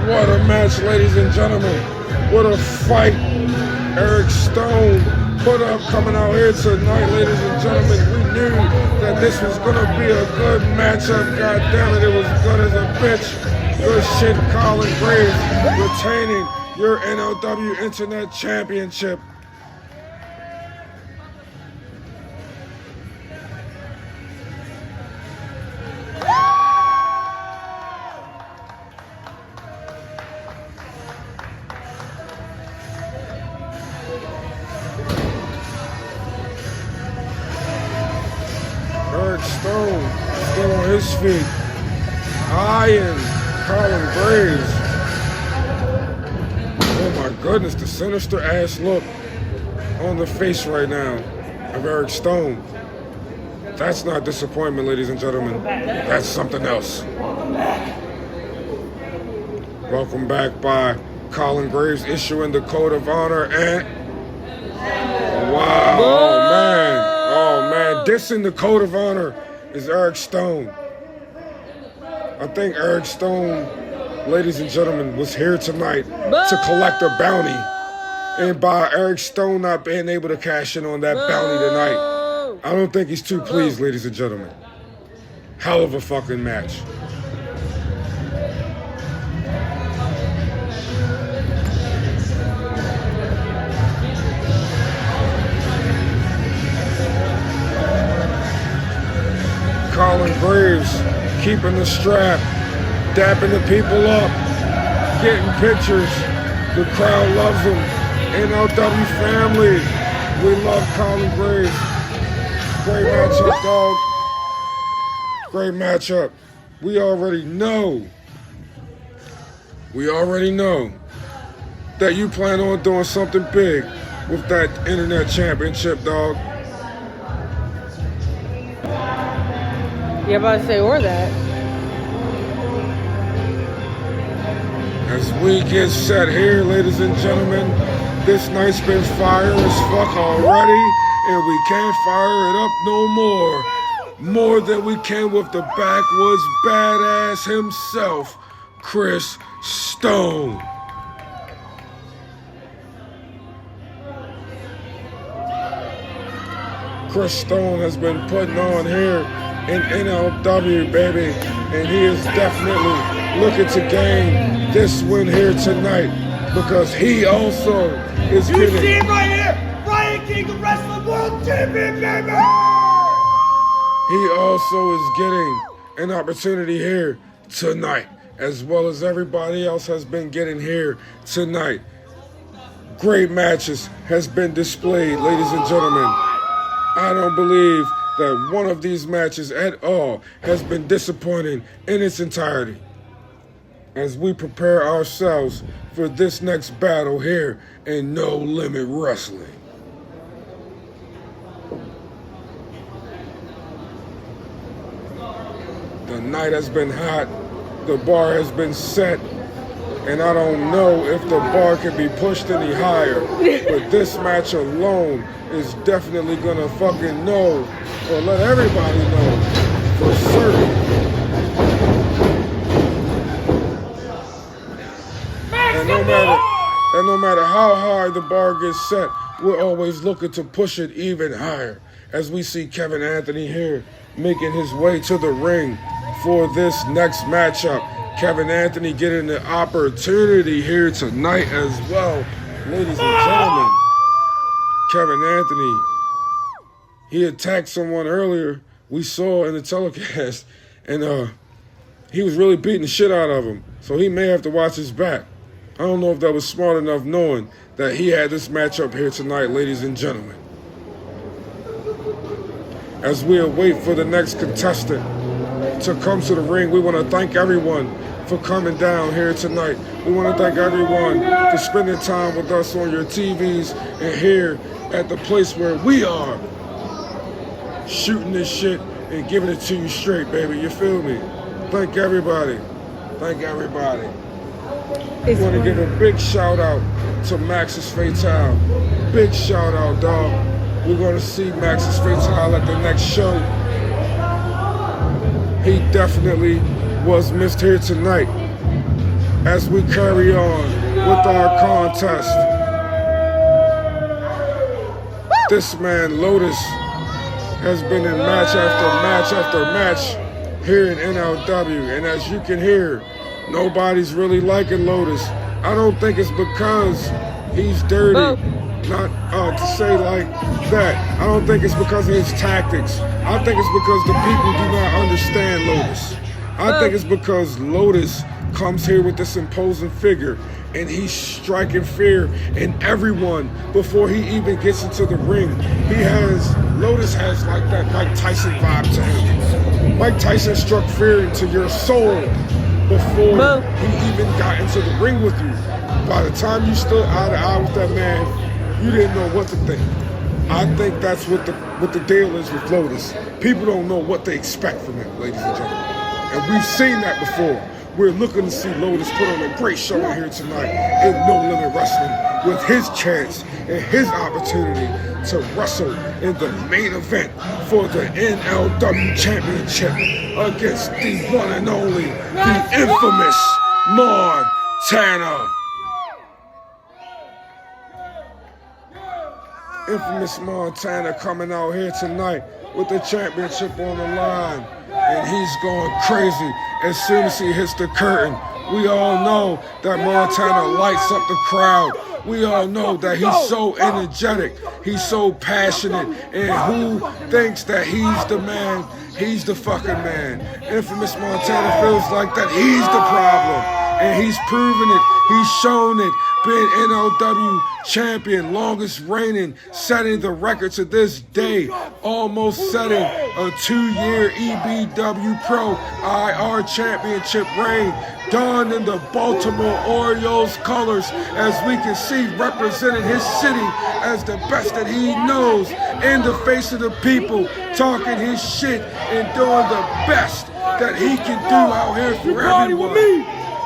Speaker 3: What a match, ladies and gentlemen. What a fight Eric Stone put up coming out here tonight, ladies and gentlemen. We knew that this was going to be a good matchup. God damn it, it was good as a bitch. Good shit, Colin Graves, retaining your NLW Internet Championship. Eric Stone still on his his feet, eyeing Colin Graves. Oh my goodness, the sinister ass look on the face right now of Eric Stone. That's not disappointment, ladies and gentlemen. That's something else. Welcome back by Colin Graves issuing the code of honor and wow, oh man, dissing the code of honor is Eric Stone. I think Eric Stone, ladies and gentlemen, was here tonight to collect a bounty. And by Eric Stone not being able to cash in on that bounty tonight, I don't think he's too pleased, ladies and gentlemen. Hell of a fucking match. Colin Graves keeping the strap, dapping the people up, getting pictures. The crowd loves him. NLW family, we love Colin Graves. Great matchup, dog. Great matchup. We already know that you plan on doing something big with that internet championship, dog.
Speaker 6: You about to say or that?
Speaker 3: As we get set here, ladies and gentlemen, this night's been fire as fuck already, and we can't fire it up no more. More than we can with the backwoods badass himself, Chris Stone. Chris Stone has been putting on here in NLW, baby, and he is definitely looking to gain this win here tonight because he also is
Speaker 8: You
Speaker 3: getting...
Speaker 8: see him right here, Brian King, the Wrestling World Champion, baby!
Speaker 3: He also is getting an opportunity here tonight, as well as everybody else has been getting here tonight. Great matches has been displayed, ladies and gentlemen. I don't believe that one of these matches at all has been disappointing in its entirety. As we prepare ourselves for this next battle here in No Limit Wrestling. The night has been hot, the bar has been set, and I don't know if the bar can be pushed any higher, but this match alone is definitely gonna fucking know, or let everybody know for certain. And no matter how high the bar gets set, we're always looking to push it even higher. As we see Kevin Anthony here making his way to the ring for this next matchup. Kevin Anthony getting the opportunity here tonight as well. Ladies and gentlemen, Kevin Anthony, he attacked someone earlier, we saw in the telecast, and he was really beating the shit out of him. So he may have to watch his back. I don't know if that was smart enough knowing that he had this matchup here tonight, ladies and gentlemen. As we await for the next contestant to come to the ring, we want to thank everyone for coming down here tonight. We want to thank everyone for spending time with us on your TVs and here at the place where we are shooting this shit and giving it to you straight, baby. You feel me? Thank everybody. Thank everybody. I want to give a big shout out to Max's Fatale. Big shout out, dog. We're going to see Max's Fatale at the next show. He definitely was missed here tonight as we carry on with our contest. This man, Lotus, has been in match after match after match here in NLW. And as you can hear, nobody's really liking Lotus. I don't think it's because he's dirty. Not to say like that. I don't think it's because of his tactics. I think it's because the people do not understand Lotus. I think it's because Lotus comes here with this imposing figure and he's striking fear in everyone before he even gets into the ring. Lotus has like that Mike Tyson vibe to him. Mike Tyson struck fear into your soul before he even got into the ring with you. By the time you stood eye to eye with that man, you didn't know what to think. I think that's what the deal is with Lotus. People don't know what they expect from him, ladies and gentlemen. And we've seen that before. We're looking to see Lotus put on a great show here tonight in No Limit Wrestling with his chance and his opportunity to wrestle in the main event for the NLW Championship against the one and only, the infamous Montana. Infamous Montana coming out here tonight with the championship on the line. And he's going crazy as soon as he hits the curtain. We all know that Montana lights up the crowd. We all know that he's so energetic, he's so passionate, and who thinks that he's the man? He's the fucking man. Infamous Montana feels like that he's the problem, and he's proven it, he's shown it, being NLW champion, longest reigning, setting the record to this day, almost setting a 2-year EBW Pro IR championship reign, donned in the Baltimore Orioles colors, as we can see representing his city as the best that he knows, in the face of the people, talking his shit and doing the best that he can do out here for everyone.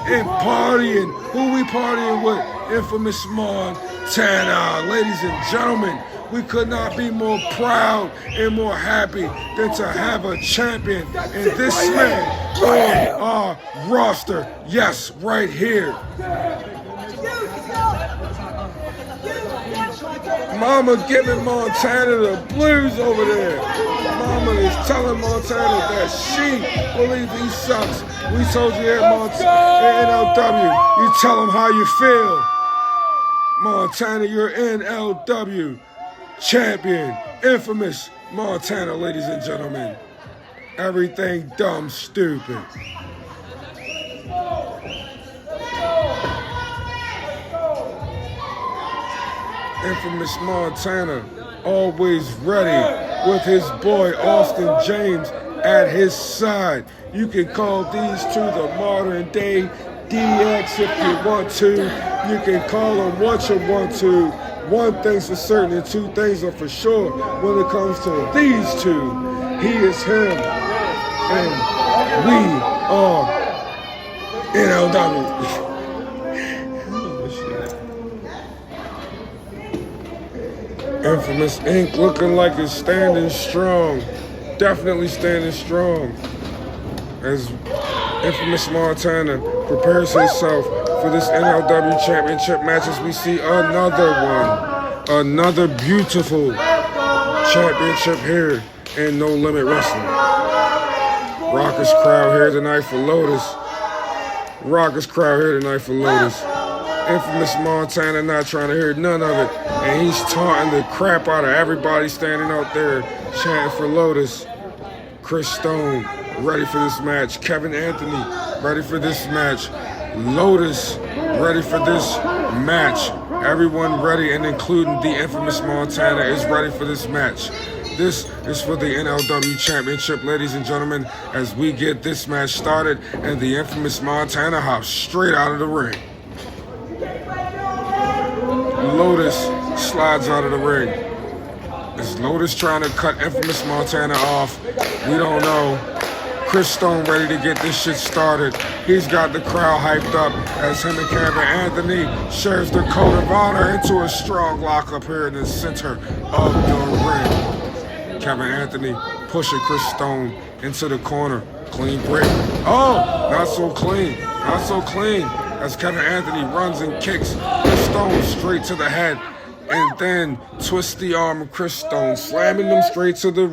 Speaker 3: And partying, who we partying with? Infamous Montana. Ladies and gentlemen, we could not be more proud and more happy than to have a champion and this man on our roster. Yes, right here. Mama giving Montana the blues over there. Mama is telling Montana that she believes he sucks. We told you at NLW, you tell him how you feel. Montana, you're NLW champion. Infamous Montana, ladies and gentlemen. Everything dumb, stupid. Infamous Montana, always ready with his boy Austin James at his side. You can call these two the modern day DX if you want to. You can call them what you want to. One thing's for certain and two things are for sure when it comes to these two. He is him and we are NLW. Infamous Inc. looking like it's standing strong. Definitely standing strong. As Infamous Montana prepares himself for this NLW Championship match, as we see another one. Another beautiful championship here in No Limit Wrestling. Raucous crowd here tonight for Lotus. Raucous crowd here tonight for Lotus. Infamous Montana not trying to hear none of it. And he's taunting the crap out of everybody standing out there chanting for Lotus. Chris Stone ready for this match. Kevin Anthony ready for this match. Lotus ready for this match. Everyone ready, and including the infamous Montana is ready for this match. This is for the NLW Championship, ladies and gentlemen, as we get this match started and the infamous Montana hops straight out of the ring. Lotus slides out of the ring. Is Lotus trying to cut infamous Montana off? We don't know. Chris Stone ready to get this shit started. He's got the crowd hyped up as him and Kevin Anthony shares the code of honor into a strong lockup here in the center of the ring. Kevin Anthony pushing Chris Stone into the corner. Clean break. Oh, not so clean. Not so clean. As Kevin Anthony runs and kicks Chris Stone straight to the head, and then twists the arm of Chris Stone, slamming him straight to the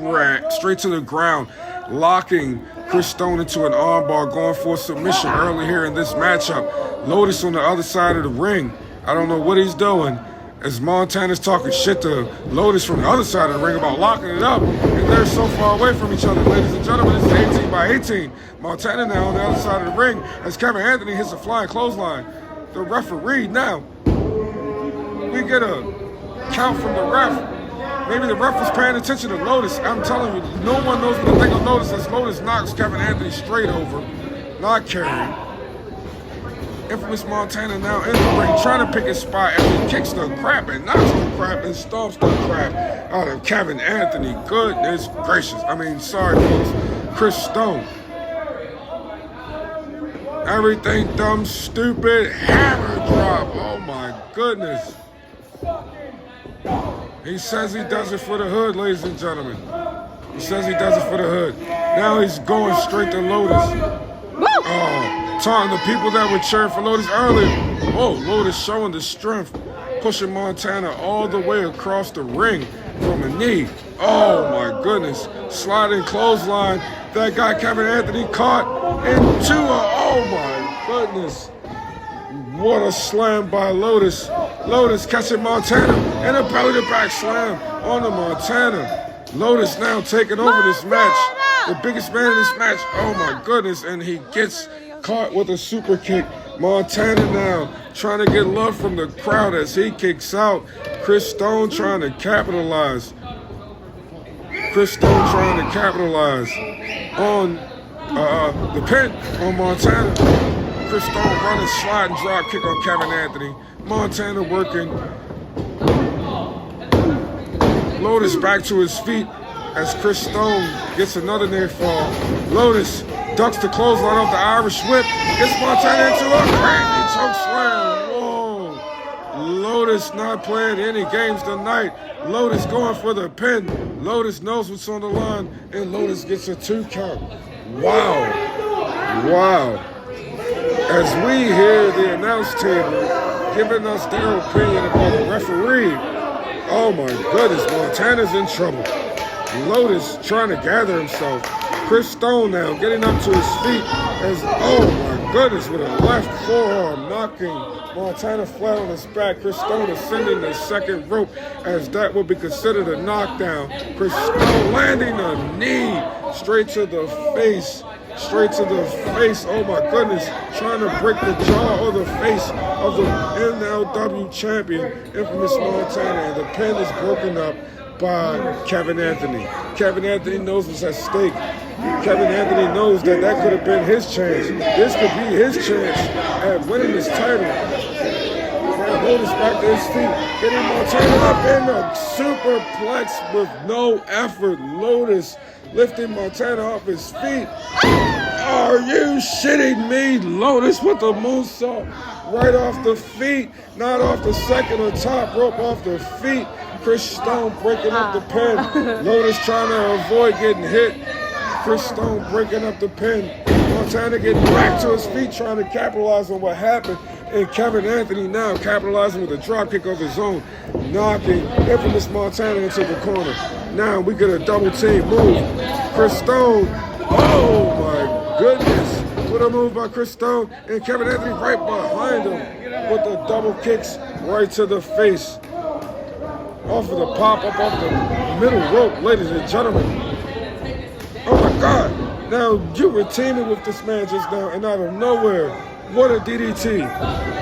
Speaker 3: ground, locking Chris Stone into an armbar, going for a submission early here in this matchup. Lotus on the other side of the ring. I don't know what he's doing, as Montana's talking shit to Lotus from the other side of the ring about locking it up, and they're so far away from each other, ladies and gentlemen. This is 18 by 18. Montana now on the other side of the ring as Kevin Anthony hits a flying clothesline. The referee now. We get a count from the ref Maybe the ref was paying attention to Lotus. I'm telling you, no one knows what to think of Lotus as Lotus knocks Kevin Anthony straight over. Not carrying. Infamous Montana now in the ring, trying to pick his spot as he kicks the crap and knocks the crap and stomps the crap out of Kevin Anthony. Goodness gracious. I mean, sorry folks. Chris Stone. Everything dumb, stupid, hammer drop. Oh my goodness. He says he does it for the hood, ladies and gentlemen. He says he does it for the hood. Now he's going straight to Lotus. Taunting the people that were cheering for Lotus earlier. Oh, Lotus showing the strength, pushing Montana all the way across the ring from a knee. Oh my goodness. Sliding clothesline that got Kevin Anthony caught into oh my goodness. What a slam by Lotus. Lotus catching Montana and a belly-to-back slam on the Montana. Lotus now taking over this match. The biggest man in this match. Oh my goodness. And he gets caught with a super kick. Montana now trying to get love from the crowd as he kicks out. Chris Stone trying to capitalize. Chris Stone trying to capitalize on the pin on Montana. Chris Stone running slide and drop kick on Kevin Anthony. Montana working. Lotus back to his feet as Chris Stone gets another near fall. Lotus ducks the clothesline off the Irish whip. Gets Montana into a crazy choke slam. Whoa. Lotus not playing any games tonight. Lotus going for the pin. Lotus knows what's on the line. And Lotus gets a 2 count. Wow. Wow. As we hear the announce table giving us their opinion about the referee, oh my goodness, Montana's in trouble. Lotus trying to gather himself. Chris Stone now getting up to his feet as, oh my goodness, with a left forearm knocking Montana flat on his back. Chris Stone ascending the second rope as that would be considered a knockdown. Chris Stone landing a knee straight to the face. Straight to the face, oh my goodness, trying to break the jaw or the face of the NLW champion, Infamous Montana, and the pin is broken up by Kevin Anthony. Kevin Anthony knows what's at stake. Kevin Anthony knows that that could have been his chance. This could be his chance at winning this title. Now Lotus back to his feet, getting Montana up in a superplex with no effort. Lotus lifting Montana off his feet. Are you shitting me? Lotus with the moonsault right off the feet, not off the second or top rope, off the feet. Chris Stone breaking up the pin. Lotus trying to avoid getting hit. Chris Stone breaking up the pin. Montana getting back to his feet, trying to capitalize on what happened. And Kevin Anthony now capitalizing with a drop kick of his own, knocking Infamous Montana into the corner. Now we get a double team move. Chris Stone, oh my goodness. What a move by Chris Stone, and Kevin Anthony right behind him with the double kicks right to the face. Off of the pop-up off the middle rope, ladies and gentlemen. Oh my God. Now you were teaming with this man just now, and out of nowhere, what a DDT.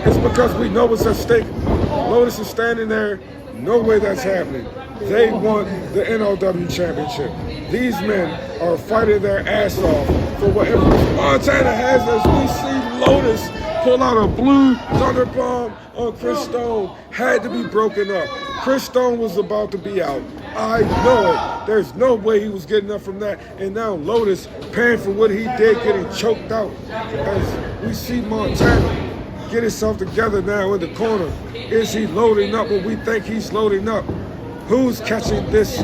Speaker 3: It's because we know what's at stake. Lotus is standing there. No way that's happening. They want the NLW championship. These men are fighting their ass off for whatever Montana has as we see Lotus pull out a blue thunder bomb on Chris Stone. Had to be broken up. Chris Stone was about to be out. I know it. There's no way he was getting up from that. And now Lotus paying for what he did, getting choked out. As we see Montana get himself together now in the corner. Is he loading up what we think he's loading up? Who's catching this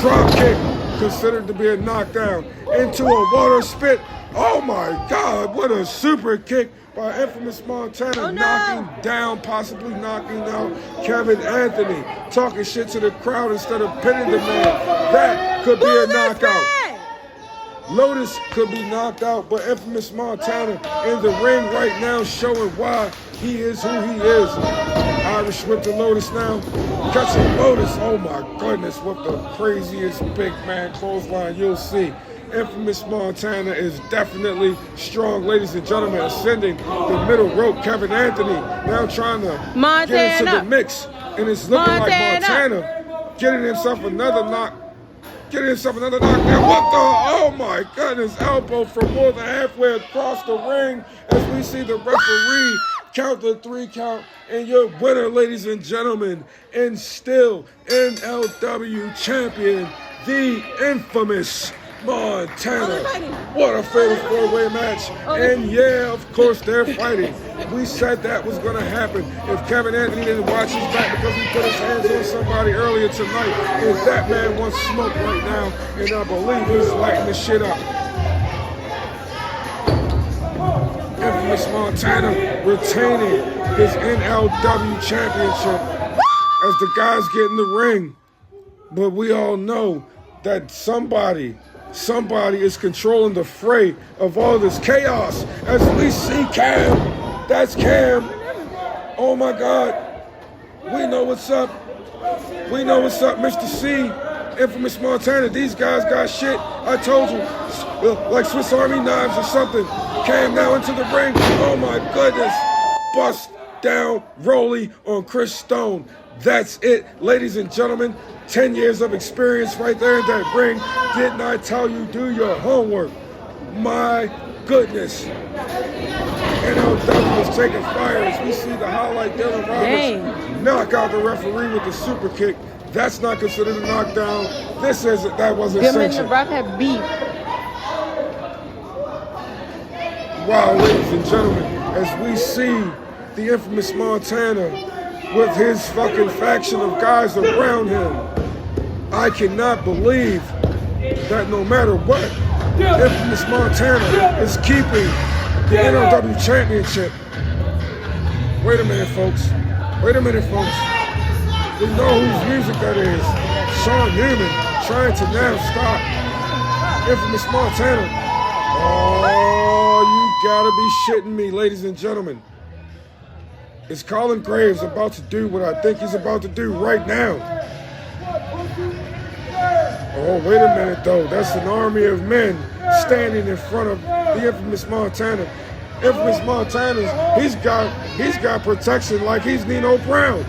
Speaker 3: drop kick, considered to be a knockdown, into a water spit? Oh my God, what a super kick by Infamous Montana, knocking down, possibly knocking out Kevin Anthony, talking shit to the crowd instead of pinning the man. That could be a knockout. Lotus could be knocked out, but Infamous Montana in the ring right now showing why he is who he is. Irish whip to Lotus now. Catching Lotus, oh my goodness, with the craziest big man clothesline you'll see. Infamous Montana is definitely strong, ladies and gentlemen, ascending the middle rope. Kevin Anthony now trying to get into the mix, and it's looking like Montana getting himself another knock. Getting himself another knockdown. What the? Oh my goodness. Elbow from more than halfway across the ring as we see the referee count the 3 count. And your winner, ladies and gentlemen, and still NLW champion, the infamous Montana. What a fatal 4-way match. And yeah, of course they're fighting. We said that was going to happen. If Kevin Anthony didn't watch his back because he put his hands on somebody earlier tonight, if that man wants smoke right now, and I believe he's lighting the shit up. Infamous Montana retaining his NLW championship as the guys get in the ring. But we all know that somebody is controlling the fray of all this chaos as we see Cam. That's Cam. Oh my God. We know what's up. We know what's up, Mr. C. Infamous Montana. These guys got shit. I told you. Like Swiss Army knives or something. Cam now into the ring. Oh my goodness. Bust down Rolly on Chris Stone. That's it, ladies and gentlemen. 10 years of experience right there in that ring. Didn't I tell you, do your homework? My goodness. NLW is taking fire as we see the highlight. Dylan Roberts knock out the referee with the super kick. That's not considered a knockdown. This isn't. That wasn't sanctioned.
Speaker 6: Him and the ref have beef.
Speaker 3: Wow, ladies and gentlemen, as we see the infamous Montana with his fucking faction of guys around him, I cannot believe that no matter what, infamous Montana is keeping the NLW championship. Wait a minute, folks. Wait a minute, folks. We know whose music that is. Sean Newman trying to now stop infamous Montana. Oh, you gotta be shitting me, ladies and gentlemen. Is Colin Graves about to do what I think he's about to do right now? Oh, wait a minute, though. That's an army of men standing in front of the infamous Montana. Infamous Montana, he's got protection like he's Nino Brown.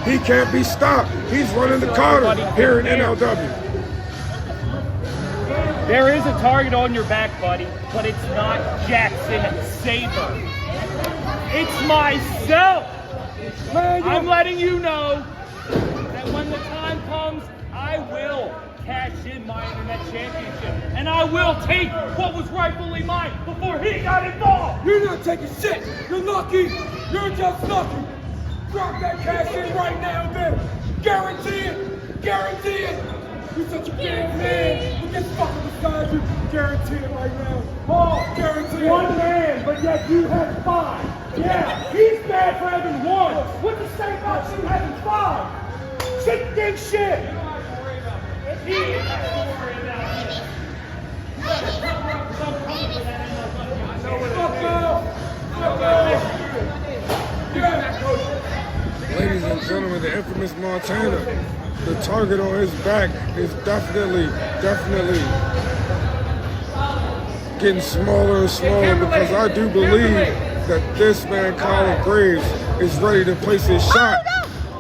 Speaker 3: He can't be stopped. He's running the Carter here in NLW.
Speaker 9: There is a target on your back, buddy, but it's not Jackson Sabre. It's myself. I'm letting you know that when the time comes, I will cash in my internet championship, and I will take what was rightfully mine before he got involved.
Speaker 2: You're not taking shit. You're lucky. You're just lucky. Drop that cash in right now, then. Guarantee it. Guarantee it. You're such a big man. With this fucking beside you. Guarantee it right now. Oh, guarantee it.
Speaker 9: One man, but yet you have 5. Yeah, he's bad for having 1. What's the same about you having 5? Chicken shit. He has to worry about it.
Speaker 3: Ladies and gentlemen, the infamous Montana, the target on his back is definitely getting smaller and smaller because I do believe that this man, Colin Graves, is ready to place his shot.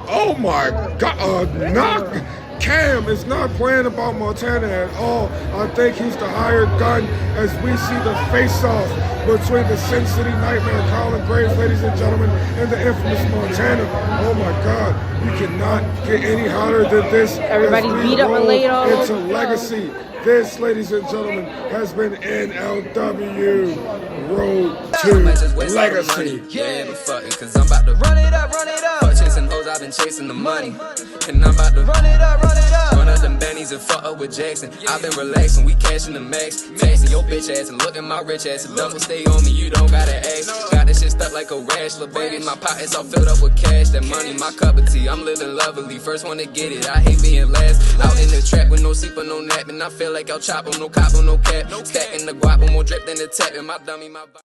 Speaker 3: Oh my God, knock! Cam is not playing about Montana at all. I think he's the hired gun as we see the face-off between the Sin City Nightmare, Colin Graves, ladies and gentlemen, and the infamous Montana. Oh my God, you cannot get any hotter than this.
Speaker 6: Everybody beat up and laid all
Speaker 3: into
Speaker 6: over.
Speaker 3: legacy. This, ladies and gentlemen, has been NLW Road to Legacy.
Speaker 1: Yeah, but fuck it, cause I'm about to run it up. Fuck chasing hoes, I've been chasing the money. And I'm about to run it up. Run up them bennies and fuck up with Jackson. I've been relaxing, we cashing the max. Taxing your bitch ass and look at my rich ass. If double stay on me, you don't gotta ask. Got this shit stuck like a rash, little baby. My pockets all filled up with cash. That money, my cup of tea. I'm living lovely. First one to get it, I hate being last. Out in the trap with no sleep or no nap. And I feel like I'll chop on no cop on no cap. Stacking the guap on more drip than the tap. And my dummy, my